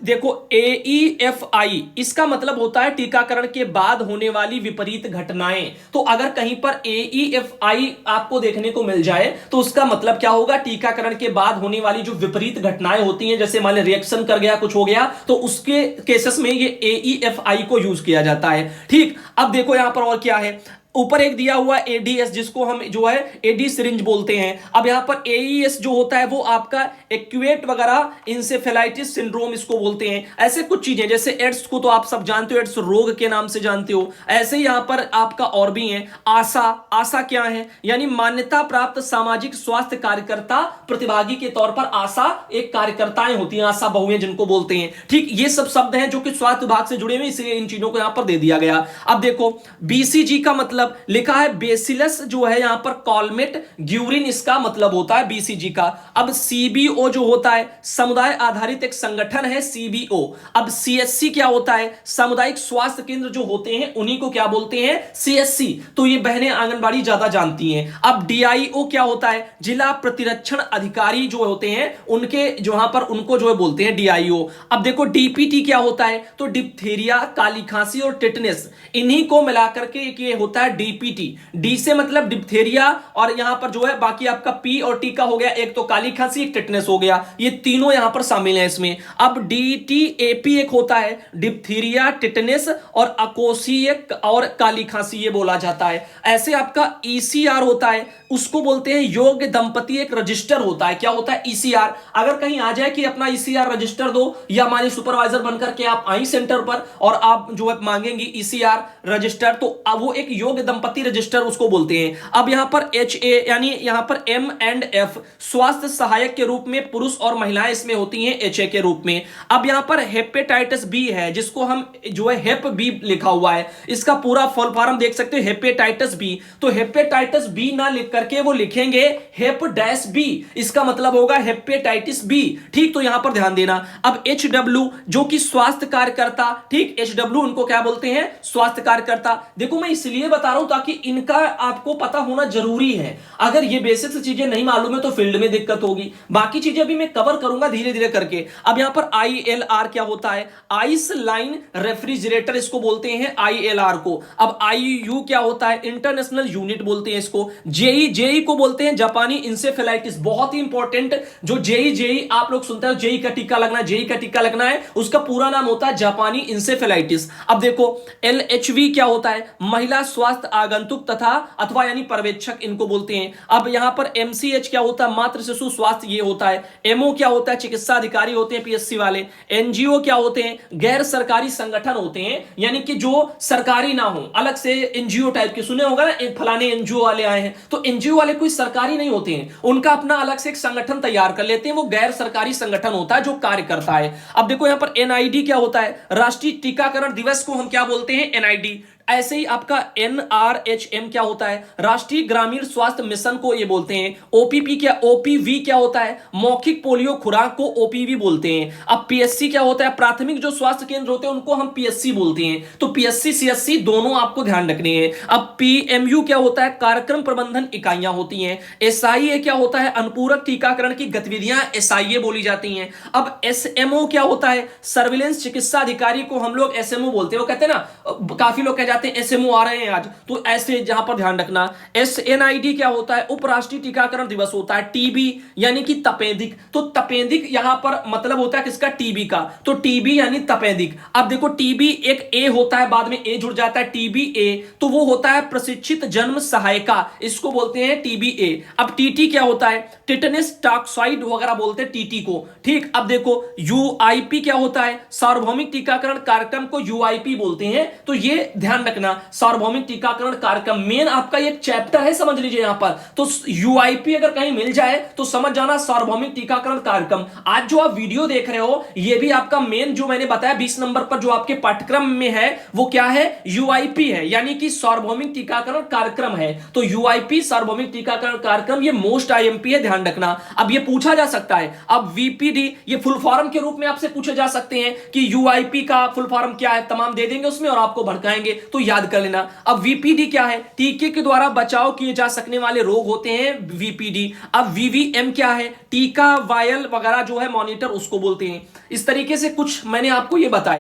देखो AEFI, इसका मतलब होता है टीकाकरण के बाद होने वाली विपरीत घटनाएं। तो अगर कहीं पर AEFI आपको देखने को मिल जाए तो उसका मतलब क्या होगा, टीकाकरण के बाद होने वाली जो विपरीत घटनाएं होती हैं, जैसे मान लीजिए रिएक्शन कर गया, कुछ हो गया, तो उसके केसेस में ये AEFI को यूज किया जाता है, ठीक। अब देखो यहां पर और क्या है, ऊपर एक दिया हुआ एडीएस, जिसको हम जो है एडी सिरिंज बोलते हैं। अब यहां पर एईएस जो होता है वो आपका एक्यूएट वगैरह इंसेफेलाइटिस सिंड्रोम इसको बोलते हैं। ऐसे कुछ चीजें, जैसे एड्स को तो आप सब जानते हो, एड्स रोग के नाम से जानते हो, ऐसे यहां पर आपका और भी है। आशा क्या है, यानी मान्यता प्राप्त सामाजिक स्वास्थ्य कार्यकर्ता प्रतिभागी के तौर पर आशा एक कार्यकर्ताएं होती हैं, आशा बहुएं जिनको बोलते हैं, ठीक। ये सब शब्द हैं जो कि स्वास्थ्य विभाग से जुड़े हुए, इसलिए इन चीजों को यहां पर दे दिया गया। अब देखो बीसीजी का मतलब लिखा है बेसिलस, जो है यहां पर कॉलमेट ग्यूरिन, इसका मतलब होता है बीसीजी का। अब सीबीओ जो होता है समुदाय आधारित एक संगठन है, सीबीओ। अब सीएससी क्या होता है, सामुदायिक स्वास्थ्य केंद्र जो होते हैं उन्हीं को क्या बोलते हैं, सीएससी। तो ये बहनें आंगनबाड़ी ज्यादा जानती हैं। अब डीआईओ क्या होता है, जिला प्रतिरक्षण अधिकारी जो होते हैं उनके जहां पर उनको जो है बोलते हैं डीआईओ। अब देखो डीपीटी क्या होता है, तो डिप्थीरिया, काली खांसी और टिटनेस, इन्हीं को मिलाकर के एक ये होता है डीपीटी। डी से मतलब डिप्थेरिया, और यहां पर जो है बाकी आपका पी और टी का हो गया, एक तो काली खांसी एक टिटनेस हो गया, ये तीनों यहां पर शामिल हैं इसमें। अब डीटीएपी एक होता है डिप्थीरिया, टिटनेस और अकोसी और काली खांसी, ये बोला जाता है। ऐसे आपका ईसीआर होता है, उसको बोलते हैं योग्य दंपति एक रजिस्टर होता है। क्या होता है ईसीआर, अगर कहीं आ जाए कि अपना ईसीआर रजिस्टर दो, या हमारे सुपरवाइजर बनकर के आप आई सेंटर पर और आप जो है मांगेंगी ईसीआर रजिस्टर, तो वो एक योग्य में दंपति रजिस्टर उसको बोलते हैं। अब यहां पर HA यानी यहां पर M&F स्वास्थ्य सहायक के रूप में पुरुष और महिलाएं इसमें होती हैं HA के रूप में। अब यहां पर हेपेटाइटिस बी है जिसको हम जो है हेप बी लिखा हुआ है, इसका पूरा फुल फॉर्म देख सकते हो हेपेटाइटिस बी। तो हेपेटाइटिस बी ना लिख करके वो लिखेंगे हेप डैश बी, इसका मतलब होगा हेपेटाइटिस बी। ठीक, तो यहां पर ध्यान देना। अब HW जो कि स्वास्थ्य कार्यकर्ता, ठीक, HW उनको क्या बोलते हैं, स्वास्थ्य कार्यकर्ता। देखो मैं इसलिए बता रहा हूं ताकि इनका आपको पता होना जरूरी है। अगर ये बेसिक चीजें नहीं मालूम है तो फील्ड में दिक्कत होगी। बाकी चीजें भी मैं कवर करूंगा धीरे धीरे करके। अब यहां पर ILR क्या होता है, आइस लाइन रेफ्रिजरेटर इसको बोलते हैं ILR को। अब IU क्या होता है, इंटरनेशनल यूनिट बोलते हैं इसको। जेई को बोलते हैं जापानी इंसेफेलाइटिस, बहुत ही इंपॉर्टेंट। जो जेई आप लोग सुनते हो, जेई का टीका लगना, जेई का टीका लगना है, उसका पूरा नाम होता है जापानी इंसेफेलाइटिस। अब देखो LHV क्या होता है, महिला स्वास्थ्य आगंतुक तथा अथवा यानी पर्यवेक्षक इनको बोलते हैं। अब यहां पर MCH क्या होता है, मातृ शिशु स्वास्थ्य ये होता है। MO क्या होता है, चिकित्सा अधिकारी होते हैं PSC वाले। NGO क्या होते हैं, गैर सरकारी संगठन होते हैं, यानी कि जो सरकारी ना हो, अलग से NGO टाइप के सुने होगा ना, फलाने NGO वाले आए हैं, तो NGO वाले कोई सरकारी नहीं होते हैं, उनका अपना अलग से एक संगठन तैयार कर लेते हैं, वो गैर सरकारी संगठन होता है जो कार्य करता है। अब देखो यहां पर NID क्या होता है, राष्ट्रीय टीकाकरण दिवस को हम क्या बोलते हैं, NID। ऐसे ही आपका NRHM क्या होता है, राष्ट्रीय ग्रामीण स्वास्थ्य मिशन को ये बोलते हैं। OPV क्या होता है, मौखिक पोलियो खुराक को OPV बोलते हैं। अब PSC क्या होता है, प्राथमिक जो स्वास्थ्य केंद्र होते हैं उनको हम PSC बोलते हैं। तो PSC CSC दोनों आपको ध्यान रखने हैं। अब PMU क्या होता है, कार्यक्रम प्रबंधन इकाइयां होती हैं। SIA क्या होता है, अनुपूरक टीकाकरण की गतिविधियां SIA बोली जाती हैं। अब SMO क्या होता है, सर्विलेंस चिकित्सा अधिकारी को हम लोग SMO बोलते हैं। वो कहते हैं ना, काफी लोग SMO आ रहे हैं आज, तो ऐसे जहां पर ध्यान रखना। SNID क्या होता है, उपराष्ट्रीय टीकाकरण दिवस होता है। TB यानी कि तपेदिक, तो तपेदिक यहां पर मतलब होता है किसका, TB का, तो TB यानी तपेदिक। अब देखो TB एक A होता है, बाद में A जुड़ जाता है, TBA, तो वो होता है प्रशिक्षित जन्म सहायिका, इसको बोलते हैं TBA। अब TT क्या होता है, टिटनेस टॉक्साइड वगैरह बोलते हैं TT को। ठीक, अब देखो UIP क्या होता है, सार्वभौमिक टीकाकरण कार्यक्रम को UIP बोलते हैं। तो ये ध्यान रखना, सार्वभौमिक टीकाकरण कार्यक्रम मेन आपका एक चैप्टर है, समझ लीजिए यहां पर। तो UIP अगर कहीं मिल जाए तो समझ जाना सार्वभौमिक टीकाकरण कार्यक्रम। आज जो आप वीडियो देख रहे हो ये भी आपका मेन जो मैंने बताया 20 नंबर पर जो आपके पाठ्यक्रम में है वो क्या है, UIP है, यानी कि सार्वभौमिक टीकाकरण कार्यक्रम है। तो UIP सार्वभौमिक टीकाकरण कार्यक्रम ये मोस्ट IMP है, ध्यान रखना। अब ये पूछा जा सकता है, अब VPD ये फुल फॉर्म के रूप में आपसे पूछे जा सकते हैं कि UIP का फुल फॉर्म क्या है, तमाम दे देंगे उसमें और आपको भड़काएंगे, तो याद कर लेना। अब VPD क्या है, टीके के द्वारा बचाव किए जा सकने वाले रोग होते हैं VPD। अब VVM क्या है, टीका वायल वगैरह जो है मॉनिटर उसको बोलते हैं। इस तरीके से कुछ मैंने आपको ये बताया।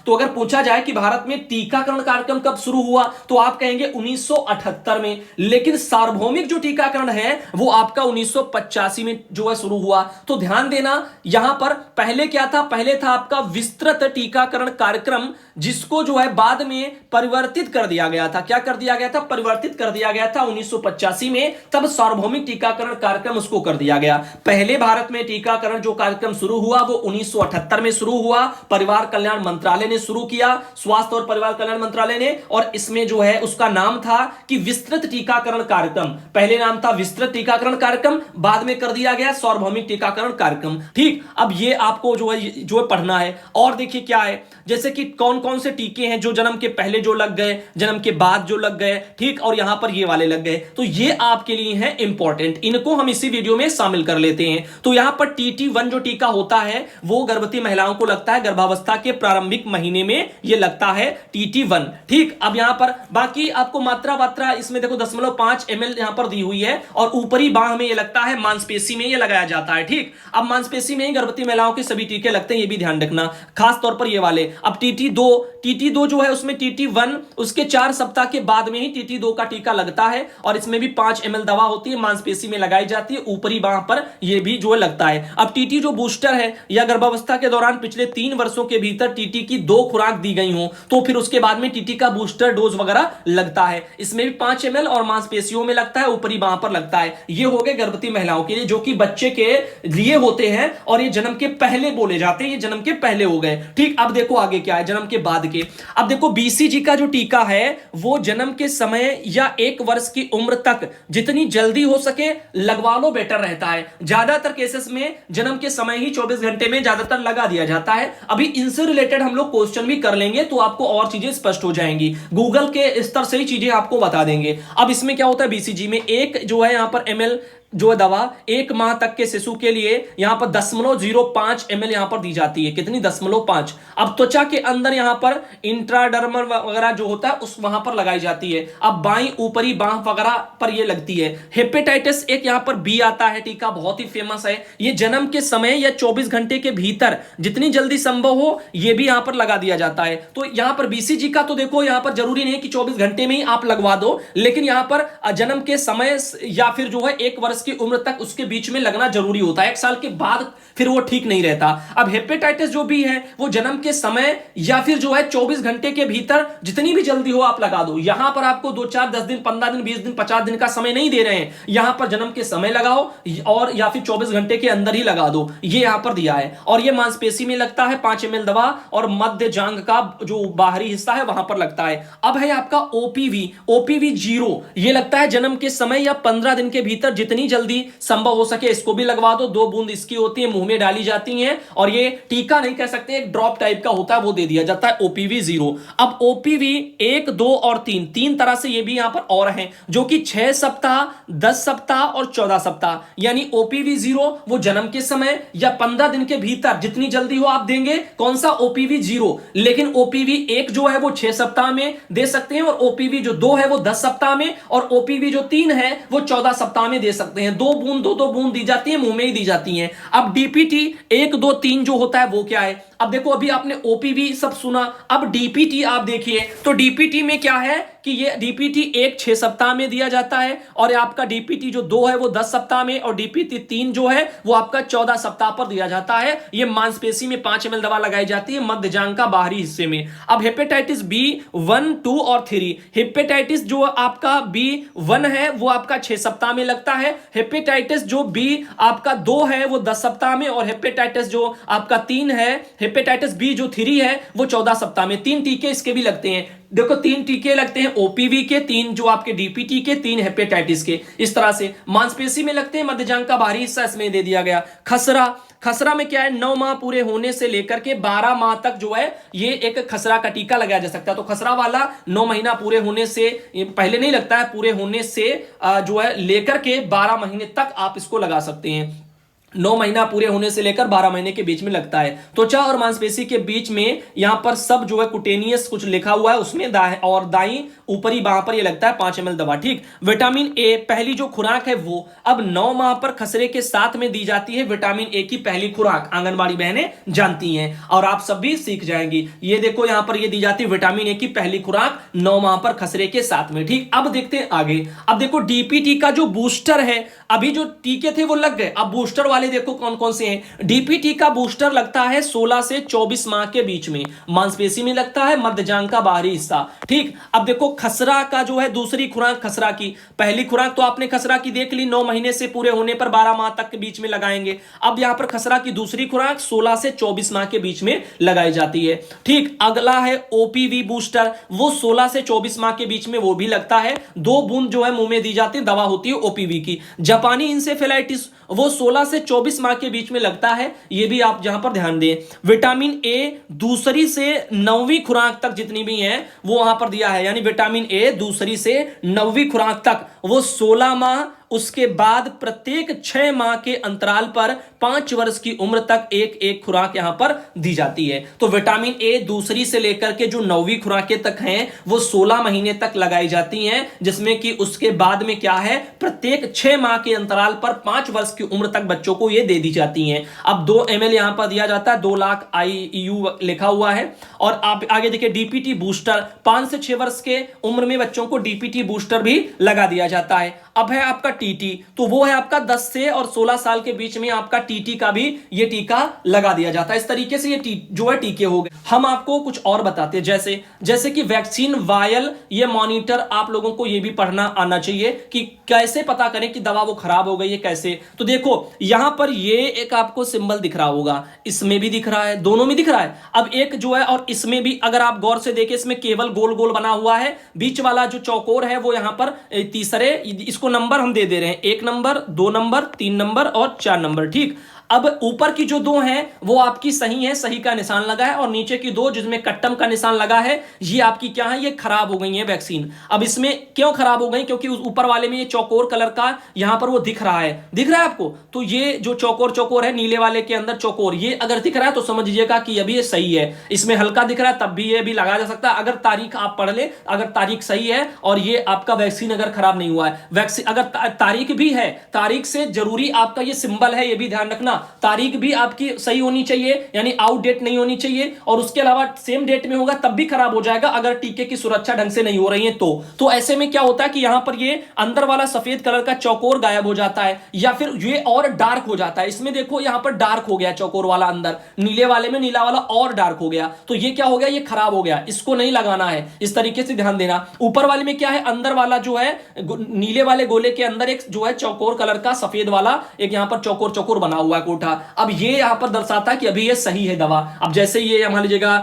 तो अगर पूछा जाए कि भारत में टीकाकरण कार्यक्रम कब शुरू हुआ तो आप कहेंगे 1978 में, लेकिन सार्वभौमिक जो टीकाकरण है वो आपका 1985 में जो है शुरू हुआ। तो ध्यान देना यहां पर पहले क्या था, पहले था आपका विस्तृत टीकाकरण कार्यक्रम, जिसको जो है बाद में परिवर्तित कर दिया गया था। क्या कर दिया गया था, परिवर्तित कर दिया गया था 1985 में, तब सार्वभौमिक टीकाकरण कार्यक्रम उसको कर दिया गया। पहले भारत में टीकाकरण जो कार्यक्रम शुरू हुआ वो 1978 में शुरू हुआ, परिवार कल्याण मंत्रालय ने शुरू किया, स्वास्थ्य और परिवार कल्याण मंत्रालय ने, और इसमें जो है उसका नाम था कि विस्तृत टीकाकरण कार्यक्रम। पहले नाम था विस्तृत टीकाकरण कार्यक्रम, बाद में कर दिया गया सार्वभौमिक टीकाकरण कार्यक्रम। ठीक, अब ये आपको जो है पढ़ना है। और देखिए क्या है, जैसे कि कौन कौन से टीके हैं जो जन्म के पहले जो लग गए, जन्म के बाद जो लग गए, ठीक, और यहां पर ये वाले लग गए, तो ये आपके लिए है इंपॉर्टेंट, इनको हम इसी वीडियो में शामिल कर लेते हैं। तो यहां पर TT1 जो टीका होता है वो गर्भवती महिलाओं को लगता है, गर्भावस्था के प्रारंभिक महीने में ये लगता है TT1। ठीक, अब यहां पर बाकी आपको मात्रा इसमें देखो 0.5 ml यहां पर दी हुई है, और ऊपरी बांह में ये लगता है, मांसपेशी में ये लगाया जाता है। ठीक, अब मांसपेशी में ही गर्भवती महिलाओं के सभी टीके लगते हैं, ये भी ध्यान रखना, खास तौर पर ये वाले। अब TT2 जो है उसमें TT1 उसके 4 सप्ताह के बाद में ही TT2 का टीका लगता है, और इसमें भी 5 ml दवा होती है, मांसपेशी में लगाई जाती है, ऊपरी बांह पर ये भी जो है लगता है। अब TT जो बूस्टर है या गर्भावस्था के दौरान पिछले 3 वर्षों के भीतर TT टीके की 2 खुराक दी गई हो तो फिर उसके बाद में टीटी का बूस्टर डोज वगैरह लगता है। इसमें भी 5 ml और मांसपेशियों में लगता है, ऊपरी बांह पर लगता है। ये हो गए गर्भवती महिलाओं के लिए जो कि बच्चे के लिए होते हैं और ये जन्म के पहले बोले जाते हैं, ये जन्म के पहले हो गए। ठीक, अब देखो आगे क्या है जन्म के बाद के। अब देखो बीसीजी का जो टीका है वो जन्म के समय या 1 वर्ष की उम्र तक जितनी जल्दी हो सके लगवा लो, बेटर रहता है। ज्यादातर केसेस में जन्म के समय ही 24 घंटे में ज्यादातर लगा दिया जाता है। अभी इनसे रिलेटेड हम लोग क्वेश्चन भी कर लेंगे तो आपको और चीजें स्पष्ट हो जाएंगी, गूगल के स्तर से ही चीजें आपको बता देंगे। अब इसमें क्या होता है बीसीजी में एक जो है यहां पर ml जो दवा 1 माह तक के शिशु के लिए यहां पर 0.05 ml यहां पर दी जाती है। कितनी? 0.5। अब त्वचा के अंदर यहां पर इंट्राडर्मल वगैरह जो होता है उस वहां पर लगाई जाती है। अब बाईं ऊपरी बांह वगैरह पर यह लगती है। हेपेटाइटिस एक यहां पर बी आता है टीका, बहुत ही फेमस है। यह जन्म के समय या 24 घंटे के भीतर जितनी जल्दी संभव हो यह भी यहां पर लगा दिया जाता है। तो यहां पर बीसीजी का तो देखो यहां पर जरूरी नहीं कि 24 घंटे में ही आप लगवा दो, लेकिन यहां पर जन्म के समय या फिर जो है 1 वर्ष की उम्र तक उसके बीच में लगना जरूरी होता है। 1 साल के बाद फिर वो ठीक नहीं रहता। अब हेपेटाइटिस जो भी है वो जन्म के समय या फिर जो है 24 घंटे के भीतर जितनी भी जल्दी हो आप लगा दो। यहां पर आपको 2 4 10 दिन 15 दिन 20 दिन 50 दिन का समय नहीं दे रहे हैं, यहां पर जन्म के समय लगाओ और या फिर 24 घंटे के अंदर ही लगा दो, ये यहां पर दिया है। और ये मांसपेशी में लगता है 5 ml दवा और मध्य जांघ का जो बाहरी हिस्सा है वहां पर लगता है। अब है आपका ओपीवी 0, ये लगता है जन्म के समय या 15 दिन के भीतर जितनी जल्दी संभव हो सके इसको भी लगवा दो। 2 बूंद इसकी होती है, मुंह में डाली जाती हैं और ये टीका नहीं कह सकते, एक ड्रॉप टाइप का होता है, वो दे दिया जाता है ओपीवी 0। अब ओपीवी 1, 2 और 3 तरह से ये भी यहां पर और हैं जो कि 6 सप्ताह, 10 सप्ताह और 14 सप्ताह। यानी ओपीवी 0 वो जन्म के समय या 15 दिन के भीतर जितनी जल्दी हो आप देंगे, कौन सा? ओपीवी 0। लेकिन ओपीवी 1 जो है वो 6 सप्ताह में दे सकते हैं और ओपीवी जो 2 है वो 10 सप्ताह में और ओपीवी जो 3 है वो 14 सप्ताह में दे सकते हैं। 2 बूंद दी जाती है, मुंह में ही दी जाती हैं। अब डीपीटी 1, 2, 3 जो होता है वो क्या है? अब देखो अभी आपने ओपीवी सब सुना, अब डीपीटी आप देखिए तो डीपीटी में क्या है कि ये डीपीटी 1 6 सप्ताह में दिया जाता है और आपका डीपीटी जो 2 है वो 10 सप्ताह में और डीपीटी 3 जो है वो आपका 14 सप्ताह पर दिया जाता है। ये मांसपेशी में 5 ml दवा लगाई जाती है मध्य जांघ का बाहरी हिस्से में। अब हेपेटाइटिस बी 1, 2 और 3, हेपेटाइटिस जो आपका B1 है वो आपका 6 सप्ताह में लगता है। हेपेटाइटिस जो बी आपका 2 है वो 10 सप्ताह में और हेपेटाइटिस जो आपका 3 है, हेपेटाइटिस बी जो 3 है वो 14 सप्ताह में। 3 टीके इसके भी लगते हैं। देखो 3 टीके लगते हैं ओपीवी के, 3 जो आपके डीपीटी के, 3 हेपेटाइटिस के। इस तरह से मांसपेशी में लगते हैं मध्य जांघ का बाहरी हिस्सा इसमें दे दिया गया। खसरा में क्या है? 9 माह पूरे होने से लेकर के 12 माह तक जो है ये एक खसरा का टीका लगाया जा सकता है। तो खसरा वाला 9 महीना पूरे होने से पहले नहीं लगता है, पूरे होने से जो है लेकर के 12 महीने तक आप इसको लगा सकते हैं। 9 महीना पूरे होने से लेकर 12 महीने के बीच में लगता है। त्वचा और मांसपेशी के बीच में यहां पर सब जो है कुटेनियस कुछ लिखा हुआ है उसमें और दाई ऊपरी बांह पर ये लगता है 5 ml दवा। ठीक, विटामिन ए पहली जो खुराक है वो अब 9 माह पर खसरे के साथ में दी जाती है। विटामिन ए की पहली खुराक आंगनबाड़ी बहनें जानती हैं और आप सब भी सीख जाएंगी। ये देखो यहां पर ये दी जाती है विटामिन ए की पहली खुराक 9 माह पर खसरे के साथ में। ठीक, अब देखते हैं आगे। अब देखो डीपीटी का जो बूस्टर है, अभी जो टीके थे वो लग गए, अब बूस्टर वाले देखो कौन कौन से हैं। डीपीटी का बूस्टर लगता है 16 से 24 माह के बीच में, मांसपेशी में लगता है मध्य जांघ का बाहरी हिस्सा। ठीक, अब देखो खसरा का जो है दूसरी खुराक, खसरा की पहली खुराक तो आपने खसरा की देख ली, 9 महीने से पूरे होने पर 12 माह तक के बीच में लगाएंगे। अब यहां पर खसरा की दूसरी खुराक 16 से 24 माह के बीच में लगाई जाती है। ठीक, अगला है ओपीवी बूस्टर, वो 16 से 24 माह के बीच में वो भी लगता है। 2 बूंद जो है मुंह में दी जाती है, दवा होती है ओपीवी की। जापानी इंसेफेलाइटिस वो 16 से 24 माह के बीच में लगता है, ये भी आप जहां पर ध्यान दें। विटामिन ए दूसरी से 9वीं खुराक तक जितनी भी हैं वो वहां पर दिया है, यानी विटामिन ए दूसरी से 9वीं खुराक तक वो 16 माह, उसके बाद प्रत्येक 6 माह के अंतराल पर 5 वर्ष की उम्र तक एक एक खुराक यहां पर दी जाती है। तो विटामिन ए दूसरी से लेकर के जो 9वीं खुराकें तक हैं वो 16 महीने तक लगाई जाती हैं, जिसमें कि उसके बाद में क्या है प्रत्येक 6 माह के अंतराल पर 5 वर्ष की उम्र तक बच्चों को ये दे दी जाती हैं। अब 2 ml यहां पर दिया जाता है, 2 लाख IU लिखा हुआ है। और आप आगे देखिए डीपीटी बूस्टर 5 से 6 वर्ष के उम्र में बच्चों को डीपीटी बूस्टर भी लगा दिया जाता है। अब है आपका टीटी, तो वो है आपका 10 से और 16 साल के बीच में आपका टीटी का भी ये टीका लगा दिया जाता है। इस तरीके से ये जो है टीके हो गए। हम आपको कुछ और बताते हैं, जैसे जैसे कि वैक्सीन वायल, ये मॉनिटर आप लोगों को ये भी पढ़ना आना चाहिए कि कैसे पता करें कि दवा वो खराब हो गई है कैसे। तो देखो यहां पर ये एक आपको सिंबल दिख रहा होगा, इसमें भी दिख रहा है, दोनों में दिख रहा है। अब एक जो है और इसमें भी अगर आप गौर से देखें, इसमें केवल गोल गोल बना हुआ है, बीच वाला जो चौकोर है वो यहां पर तीसरे, इसको नंबर हम दे दे रहे हैं, 1 नंबर, 2 नंबर, 3 नंबर और 4 नंबर, ठीक। अब ऊपर की जो 2 हैं वो आपकी सही है, सही का निशान लगा है, और नीचे की 2 जिसमें कट्टम का निशान लगा है ये आपकी क्या है, ये खराब हो गई है वैक्सीन। अब इसमें क्यों खराब हो गई, क्योंकि उस ऊपर वाले में ये चौकोर कलर का यहां पर वो दिख रहा है, दिख रहा है आपको। तो ये जो चौकोर चौकोर है नीले वाले के अंदर चौकोर, ये अगर दिख रहा है तो समझिएगा कि अभी ये सही है। इसमें हल्का दिख रहा है तब भी ये भी लगाया जा सकता है, अगर तारीख आप पढ़ ले, अगर तारीख सही है और ये आपका वैक्सीन अगर खराब नहीं हुआ है। वैक्सीन अगर तारीख भी है, तारीख से जरूरी आपका ये सिंबल है, ये भी ध्यान रखना, तारीख भी आपकी सही होनी चाहिए, यानी आउट डेट नहीं होनी चाहिए, और उसके अलावा सेम डेट में होगा तब भी खराब हो जाएगा अगर टीके की सुरक्षा ढंग से नहीं हो रही है तो ऐसे में क्या होता है कि यहां पर ये अंदर वाला सफेद कलर का चौकोर गायब हो जाता है, या फिर ये और डार्क हो जाता है। इसमें देखो यहां पर डार्क हो गया चौकोर वाला, अंदर नीले वाले में नीला वाला और डार्क हो गया, तो ये क्या हो गया, ये खराब हो गया, इसको नहीं लगाना है। इस तरीके से ध्यान देना। ऊपर वाले में क्या है, अंदर वाला जो है नीले वाले गोले के अंदर एक जो है चौकोर कलर का सफेद वाला एक यहां पर चौकोर चौकोर बना हुआ है कोठा। अब ये यहां पर दर्शाता है कि अभी ये सही है दवा। अब जैसे ये मान लीजिएगा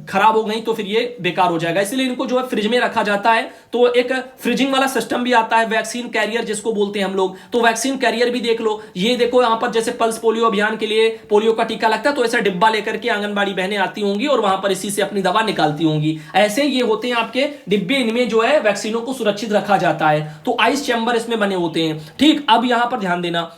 खराब हो गई तो फिर ये बेकार हो जाएगा, इसलिए इनको जो है फ्रिज में रखा जाता है। तो एक फ्रिजिंग वाला सिस्टम भी आता है, वैक्सीन कैरियर जिसको बोलते हैं हम लोग, तो वैक्सीन कैरियर भी देख लो। ये देखो यहां पर जैसे पल्स पोलियो अभियान के लिए पोलियो का टीका लगता है तो ऐसा डिब्बा लेकर के आंगनबाड़ी बहनें आती होंगी और वहां पर इसी से अपनी दवा निकालती होंगी। ऐसे ये होते हैं आपके डिब्बे, इनमें जो है वैक्सीनों को सुरक्षित रखा जाता है। तो आइस चैम्बर इसमें बने होते हैं, ठीक। अब यहां पर ध्यान देना,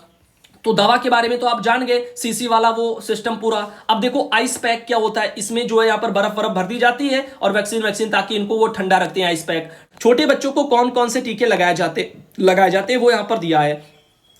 तो दवा के बारे में तो आप जान गए, सीसी वाला वो सिस्टम पूरा। अब देखो आइस पैक क्या होता है, इसमें जो है यहां पर बर्फ भर दी जाती है और वैक्सीन ताकि इनको वो ठंडा रखते हैं, आइस पैक। छोटे बच्चों को कौन कौन से टीके लगाए जाते वो यहां पर दिया है।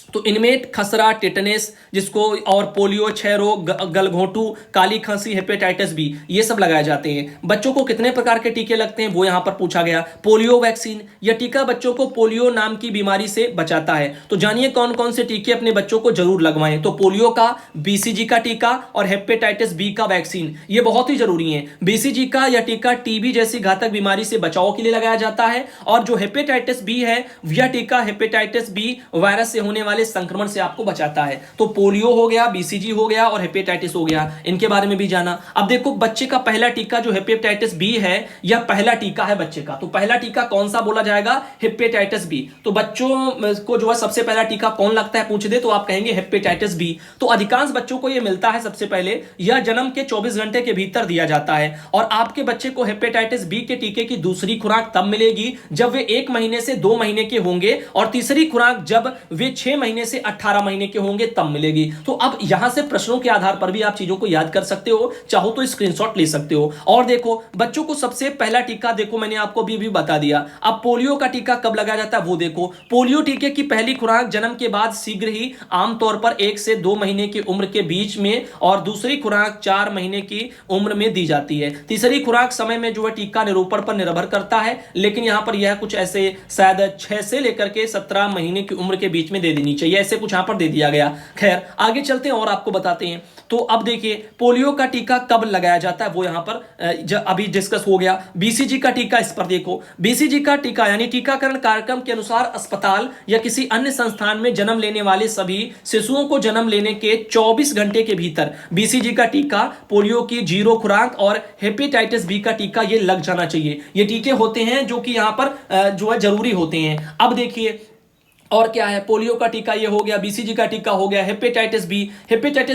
तो इनमें खसरा, टेटनेस जिसको, और पोलियो, क्षय रोग, गलघोंटू, काली खांसी, हेपेटाइटिस बी, ये सब लगाए जाते हैं। बच्चों को कितने प्रकार के टीके लगते हैं वो यहां पर पूछा गया। पोलियो वैक्सीन, यह टीका बच्चों को पोलियो नाम की बीमारी से बचाता है। तो जानिए कौन कौन से टीके अपने बच्चों को जरूर लगवाएं। तो पोलियो का, बीसीजी का टीका और हेपेटाइटिस बी का वैक्सीन, ये बहुत ही जरूरी है। बीसीजी का यह टीका टीबी जैसी घातक बीमारी से बचाव के लिए लगाया जाता है, और जो हेपेटाइटिस बी है यह टीका हेपेटाइटिस बी वायरस से होने वाले संक्रमण से आपको बचाता है। तो पोलियो हो गया, बीसीजी हो गया और हेपेटाइटिस हो गया, इनके बारे में भी जाना। अब देखो बच्चे का पहला टीका जो हेपेटाइटिस बी है, यह पहला टीका है बच्चे का। तो पहला टीका कौन सा बोला जाएगा, हेपेटाइटिस बी। तो बच्चों को जो है सबसे पहला टीका कौन लगता है पूछ दे तो आप कहेंगे हेपेटाइटिस बी। तो अधिकांश बच्चों को यह मिलता है सबसे पहले, यह जन्म के 24 घंटे के भीतर दिया जाता है। और आपके बच्चे को हेपेटाइटिस बी के टीके की दूसरी खुराक तब मिलेगी जब वे 1 महीने से 2 महीने के होंगे, और तीसरी खुराक जब वे 6 महीने से 18 महीने के होंगे तब मिलेगी। तो अब यहां से प्रश्नों के आधार पर भी आप चीजों को याद कर सकते हो, चाहो तो स्क्रीनशॉट ले सकते हो। और देखो बच्चों को सबसे पहला टीका देखो मैंने आपको भी बता दिया। अब पोलियो का टीका कब लगाया जाता है वो देखो। पोलियो टीके की पहली खुराक जन्म के बाद शीघ्र ही आमतौर पर 1 से 2 महीने की उम्र के बीच में, और दूसरी खुराक 4 महीने की उम्र में दी जाती है। तीसरी खुराक समय में जो है टीका निरूपण पर निर्भर करता है, लेकिन यहां पर यह कुछ ऐसे शायद 6 से लेकर के 17 महीने की उम्र के बीच में दे देनी चाहिए, ऐसे कुछ यहां पर दे दिया गया। खैर आगे चलते हैं और आपको बताते हैं। तो अब देखिए पोलियो का टीका कब लगाया जाता है वो यहां पर अभी डिस्कस हो गया। बीसीजी का टीका, इस पर देखो, बीसीजी का टीका यानी टीकाकरण कार्यक्रम के अनुसार अस्पताल या किसी अन्य संस्थान में जन्म लेने वाले सभी शिशुओं को जन्म लेने के 24 घंटे के भीतर बीसीजी का टीका, पोलियो की 0 खुराक और हेपेटाइटिस बी का टीका ये लग जाना चाहिए। ये टीके होते हैं जो कि यहां पर जो है जरूरी होते हैं। अब देखिए और क्या है, पोलियो का टीका ये हो गया, बीसीजी का टीका हो गया, हेपेटाइटिस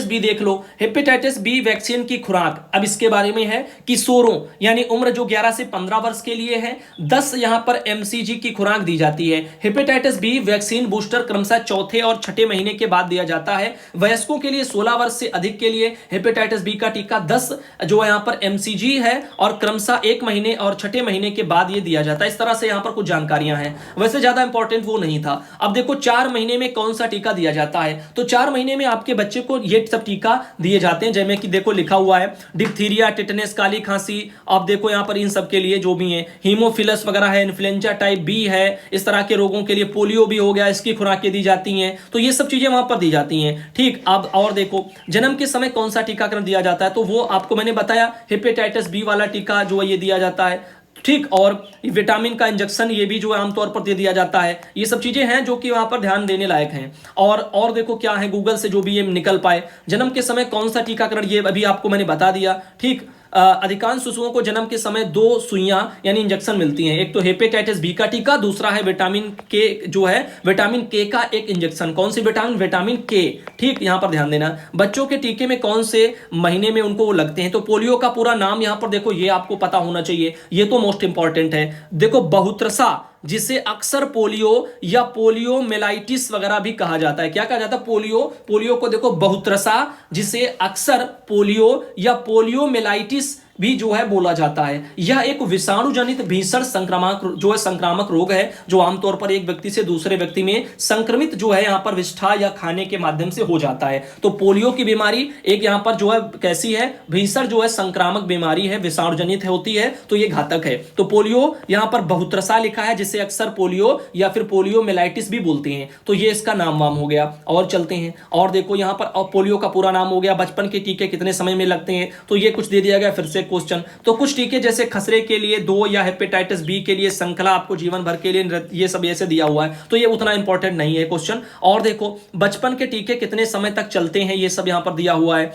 बी देख लो। हेपेटाइटिस बी वैक्सीन की खुराक, अब इसके बारे में है किशोरों यानी उम्र जो 11 से 15 वर्ष के लिए है, 10 यहां पर एमसीजी की खुराक दी जाती है। हेपेटाइटिस बी वैक्सीन बूस्टर क्रमशः चौथे और छठे महीने के बाद दिया जाता है। वयस्कों के लिए 16 वर्ष से अधिक के लिए हेपेटाइटिस बी का टीका 10 जो यहां पर एमसीजी है और क्रमशः 1 महीने और छठे महीने के बाद ये दिया जाता है। इस तरह से यहां पर कुछ जानकारियां हैं, वैसे ज्यादा इंपॉर्टेंट वो नहीं था। अब देखो 4 महीने में कौन सा टीका दिया जाता है, तो 4 महीने में आपके बच्चे को ये सब टीका दिए जाते हैं, जैसे कि देखो लिखा हुआ है डिप्थीरिया, टिटनेस, काली खांसी। अब देखो यहाँ पर इन सब के लिए जो भी है, हीमोफिलस वगैरह है, इन्फ्लुएंजा टाइप बी है, इस तरह के रोगों के लिए, पोलियो भी हो गया, इसकी खुराकें दी जाती हैं। तो ये सब चीजें वहां पर दी जाती हैं। ठीक, अब और देखो जन्म के समय कौन सा टीकाकरण दिया जाता है, तो वो आपको मैंने बताया हेपेटाइटिस बी वाला टीका जो है ये दिया जाता है। ठीक, और विटामिन का इंजेक्शन ये भी जो है आमतौर पर दे दिया जाता है। ये सब चीजें हैं जो कि वहां पर ध्यान देने लायक हैं। और देखो क्या है, गूगल से जो भी ये निकल पाए, जन्म के समय कौन सा टीकाकरण, ये अभी आपको मैंने बता दिया। ठीक, अधिकांश शिशुओं को जन्म के समय 2 सुइयां यानी इंजेक्शन मिलती हैं, एक तो हेपेटाइटिस बी का टीका, दूसरा है विटामिन के जो है विटामिन के का एक इंजेक्शन। कौन सी विटामिन? विटामिन के। ठीक, यहां पर ध्यान देना। बच्चों के टीके में कौन से महीने में उनको लगते हैं, तो पोलियो का पूरा नाम यहां पर देखो ये आपको पता होना चाहिए, ये तो मोस्ट इंपॉर्टेंट है। देखो बहुत्रसा, जिसे अक्सर पोलियो या पोलियोमेलाइटिस वगैरह भी कहा जाता है। क्या कहा जाता है? पोलियो को देखो बहुत्रसा, जिसे अक्सर पोलियो या पोलियोमेलाइटिस भी जो है बोला जाता है। यह एक विषाणु जनित भीषण संक्रामक रोग है, जो आमतौर पर एक व्यक्ति से दूसरे व्यक्ति में संक्रमित जो है यहां पर विष्ठा या खाने के माध्यम से हो जाता है। तो पोलियो की बीमारी एक यहां पर जो है कैसी है, भीषण जो है संक्रामक बीमारी है, विषाणु जनित होती है, तो ये घातक है। तो पोलियो यहां पर बहुत्रसा लिखा है, जिसे अक्सर पोलियो या फिर पोलियोमेलाइटिस भी बोलते हैं। तो ये इसका नाम वाम हो गया। और चलते हैं, और देखो यहां पर पोलियो का पूरा नाम हो गया। बचपन के टीके कितने समय में लगते हैं, तो ये कुछ दे दिया गया फिर से क्वेश्चन। तो कुछ टीके जैसे खसरे के लिए 2 या हेपेटाइटिस बी के लिए श्रृंखला आपको जीवन भर के लिए, ये सब ऐसे दिया हुआ है, तो ये उतना इंपॉर्टेंट नहीं है क्वेश्चन। और देखो बचपन के टीके कितने समय तक चलते हैं, ये सब यहां पर दिया हुआ है।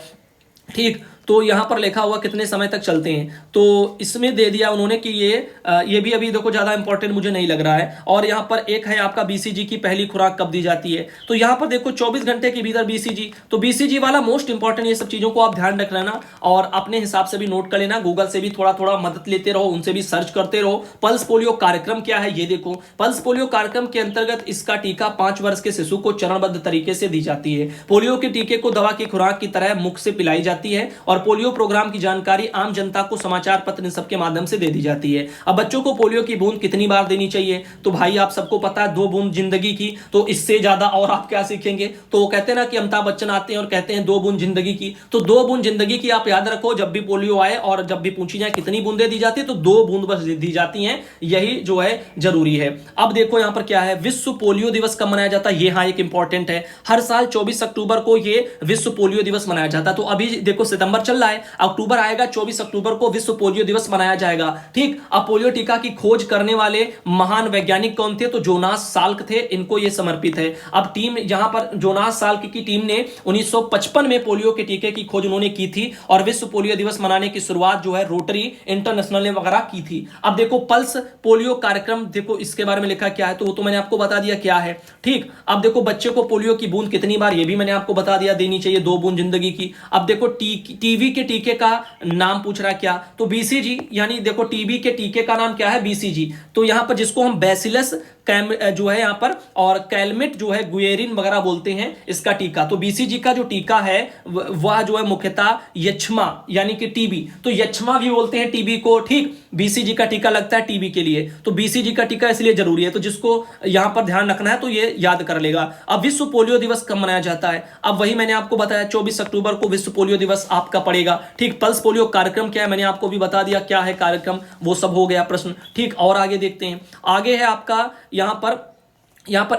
ठीक, तो यहां पर लिखा हुआ कितने समय तक चलते हैं, तो इसमें दे दिया उन्होंने कि ये भी अभी देखो ज्यादा इंपॉर्टेंट मुझे नहीं लग रहा है। और यहां पर एक है आपका बीसीजी की पहली खुराक कब दी जाती है, तो यहां पर देखो 24 घंटे के भीतर बीसीजी, तो बीसीजी वाला मोस्ट इंपॉर्टेंट। ये सब चीजों को आप ध्यान रख लेना और अपने हिसाब से भी नोट कर लेना, गूगल से भी थोड़ा थोड़ा मदद लेते रहो, उनसे भी सर्च करते रहो। पल्स पोलियो कार्यक्रम क्या है, ये देखो पल्स पोलियो कार्यक्रम के अंतर्गत इसका टीका 5 वर्ष के शिशु को चरणबद्ध तरीके से दी जाती है। पोलियो के टीके को दवा की खुराक की तरह मुख से पिलाई जाती है और पोलियो प्रोग्राम की जानकारी आम जनता को समाचार पत्र इन सब के माध्यम से दे दी जाती है। अब बच्चों को पोलियो की बूंद कितनी बार देनी चाहिए, तो भाई आप सबको पता है 2 बूंद जिंदगी की, तो इससे ज्यादा और आप क्या सीखेंगे। तो वो कहते हैं ना कि अमिताभ बच्चन आते हैं और कहते हैं 2 बूंद जिंदगी की, तो 2 बूंद जिंदगी की आप याद रखो। जब भी पोलियो आए और जब भी पूछी जाए कितनी बूंदें दी जाती है, तो 2 बूंद बस दी जाती हैं, यही जो है जरूरी है। अब देखो यहां पर क्या है, विश्व पोलियो दिवस कब मनाया जाता है, ये हाँ एक इंपॉर्टेंट है। हर साल 24 अक्टूबर को ये विश्व पोलियो दिवस मनाया जाता है। तो अभी देखो सितंबर चल रहा है, अक्टूबर आएगा, 24 अक्टूबर को विश्व पोलियो दिवस मनाया जाएगा। ठीक, अब पोलियो टीका की खोज करने वाले महान वैज्ञानिक कौन थे, तो जोनास साल्क थे, इनको यह समर्पित है। अब टीम यहां पर जोनास साल्क की टीम ने 1955 में पोलियो के टीके की खोज उन्होंने की थी और विश्व पोलियो दिवस मनाने की शुरुआत जो है रोटरी इंटरनेशनल ने वगैरह की थी। अब देखो पल्स पोलियो कार्यक्रम, देखो इसके बारे में लिखा क्या है, तो वो तो मैंने आपको बता दिया क्या है। ठीक, अब देखो बच्चे को पोलियो की बूंद कितनी बार, ये भी मैंने आपको बता दिया, देनी चाहिए 2 बूंद जिंदगी की। अब देखो टीबी के टीके का नाम पूछ रहा है क्या, तो बीसीजी, यानी देखो टीबी के टीके का नाम क्या है, बीसीजी। तो यहां पर जिसको हम बैसिलस जो है यहां पर और कैलमिट जो है गुएरिन वगैरह बोलते हैं इसका टीका। तो बीसीजी का जो टीका है वह जो है मुख्यतः यक्ष्मा यानी कि टीबी, तो यक्ष्मा भी बोलते हैं टीबी को। ठीक, बीसीजी का टीका लगता है टीबी के लिए, तो बीसीजी का टीका इसलिए जरूरी है, तो जिसको यहां पर ध्यान रखना है तो ये याद कर लेगा। अब विश्व पोलियो दिवस कब मनाया जाता है, अब वही मैंने आपको बताया 24 अक्टूबर को विश्व पोलियो दिवस आपका पड़ेगा। ठीक, पल्स पोलियो कार्यक्रम क्या है, मैंने आपको भी बता दिया क्या है कार्यक्रम, वो सब हो गया प्रश्न। ठीक, और आगे देखते हैं, आगे है आपका यहां पर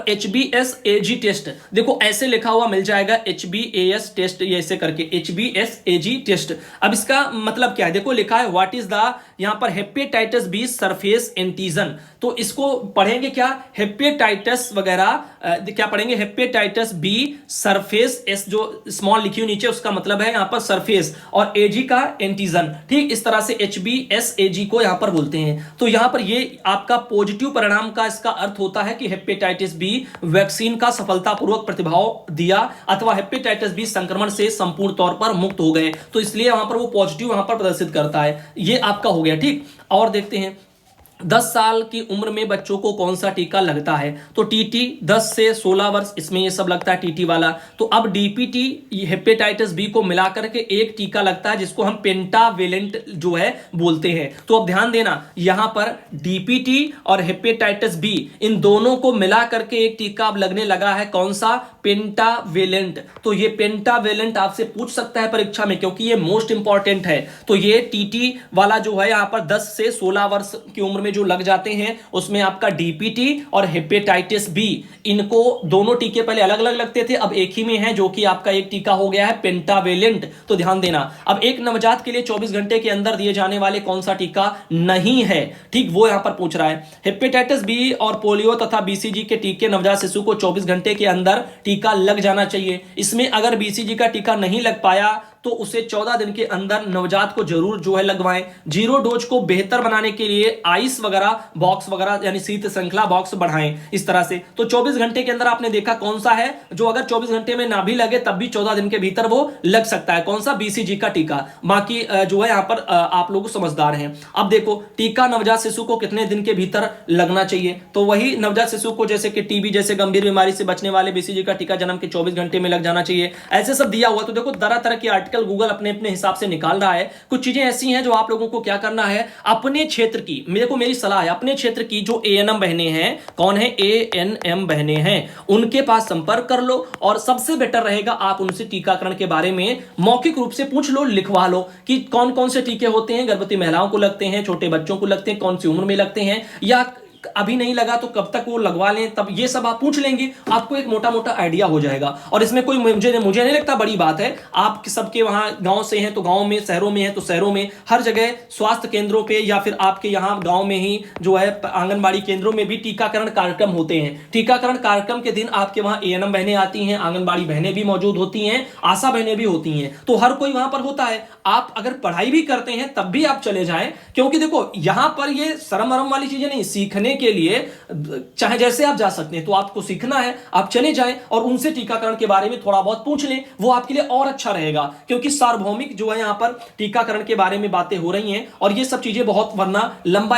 HBsAg टेस्ट, देखो ऐसे लिखा हुआ मिल जाएगा HBAS टेस्ट, ये ऐसे करके HBsAg टेस्ट। अब इसका मतलब क्या है, देखो लिखा है व्हाट इज द, यहां पर हेपेटाइटिस बी सरफेस एंटीजन, तो इसको पढ़ेंगे क्या, हेपेटाइटिस वगैरह क्या पढ़ेंगे, हेपेटाइटिस बी सरफेस, एस जो स्मॉल लिखी हुई नीचे उसका मतलब है यहां पर सरफेस, और एजी का एंटीजन। ठीक, इस तरह से HBsAg को यहां पर बोलते हैं। तो यहां पर ये आपका पॉजिटिव परिणाम का इसका अर्थ होता है कि हेपेटाइटिस बी वैक्सीन का सफलतापूर्वक प्रतिभाव दिया अथवा हेपेटाइटिस बी संक्रमण से संपूर्ण तौर पर मुक्त हो गए, तो इसलिए वहां पर वो पॉजिटिव वहां पर प्रदर्शित करता है। ये आपका हो गया। ठीक, और देखते हैं 10 साल की उम्र में बच्चों को कौन सा टीका लगता है? तो टीटी 10 से 16 वर्ष, इसमें ये सब लगता है टीटी वाला। तो अब डीपीटी हेपेटाइटिस बी को मिलाकर के एक टीका लगता है जिसको हम पेंटावेलेंट जो है बोलते हैं। तो अब ध्यान देना, यहां पर डीपीटी और हेपेटाइटिस बी इन दोनों को मिला करके एक टीका अब लगने लगा है, कौन सा? पेंटावेलेंट। तो ये पेंटावेलेंट आपसे पूछ सकता है परीक्षा में, क्योंकि ये मोस्ट इंपॉर्टेंट है। तो ये टीटी वाला जो है यहां पर 10 से 16 वर्ष की उम्र में जो लग जाते हैं, उसमें आपका डीपीटी और हेपेटाइटिस बी, इनको दोनों टीके पहले अलग अलग लगते थे, अब एक ही में है, जो कि आपका एक टीका हो गया है पेंटावेलेंट। तो ध्यान देना, अब एक नवजात के लिए 24 घंटे के अंदर दिए जाने वाले कौन सा टीका नहीं है, ठीक, वो यहां पर पूछ रहा है। हेपेटाइटिस बी और पोलियो तथा बीसीजी के टीके नवजात शिशु को 24 घंटे के अंदर टीका लग जाना चाहिए। इसमें अगर बीसीजी का टीका नहीं लग पाया तो उसे 14 दिन के अंदर नवजात को जरूर जो है लगवाएं। जीरो डोज को बेहतर बनाने के लिए आइस वगैरह बॉक्स वगैरह यानी शीत श्रृंखला बॉक्स बढ़ाएं इस तरह से। तो 24 घंटे के अंदर आपने देखा कौन सा है जो अगर 24 घंटे में ना भी लगे तब भी 14 दिन के भीतर वो लग सकता है, कौन सा? बीसीजी का टीका। बाकी जो है यहां पर आप लोग समझदार हैं। अब देखो, टीका नवजात शिशु को कितने दिन के भीतर लगना चाहिए? तो वही नवजात शिशु को जैसे कि टीबी जैसे गंभीर बीमारी से बचने वाले बीसीजी का टीका जन्म के 24 घंटे में लग जाना चाहिए, ऐसे सब दिया हुआ। तो देखो, तरह तरह की आर्टिकल गूगल अपने अपने हिसाब से निकाल रहा है। कुछ चीजें ऐसी हैं जो आप लोगों को क्या करना है, अपने क्षेत्र की, मेरे को मेरी सलाह है, अपने क्षेत्र की जो एएनएम बहनें हैं, कौन है? एएनएम बहनें हैं, उनके पास संपर्क कर लो और सबसे बेटर रहेगा आप उनसे टीकाकरण के बारे में मौखिक रूप से पूछ लो, लिखवा लो कि कौन कौन से टीके होते हैं, गर्भवती महिलाओं को लगते हैं, छोटे बच्चों को लगते हैं, कौन सी उम्र में लगते हैं, या अभी नहीं लगा तो कब तक वो लगवा लें, तब ये सब आप पूछ लेंगे, आपको एक मोटा मोटा आइडिया हो जाएगा। और इसमें कोई मुझे नहीं लगता बड़ी बात है। आप सबके वहां गांव से हैं तो गांव में, शहरों में हैं तो शहरों में, हर जगह स्वास्थ्य केंद्रों पे या फिर आपके यहां गांव में ही जो है आंगनबाड़ी केंद्रों में भी टीकाकरण कार्यक्रम होते हैं। टीकाकरण कार्यक्रम के दिन आपके वहां एएनएम बहनें आती हैं, आंगनबाड़ी बहनें भी मौजूद होती हैं, आशा बहनें भी होती हैं, तो हर कोई वहां पर होता है। आप अगर पढ़ाई भी करते हैं तब भी आप चले जाएं, क्योंकि देखो यहां पर ये शर्म वरम वाली चीजें नहीं, सीखने के लिए चाहे जैसे आप जा सकते हैं, तो आपको सीखना है, आप चले जाएं और उनसे टीकाकरण के बारे में थोड़ा बहुत पूछ लें, वो आपके लिए और अच्छा रहेगा। क्योंकि सार्वभौमिक जो है यहां पर टीकाकरण के बारे में बातें हो रही हैं और ये सब चीजें बहुत वरना लंबा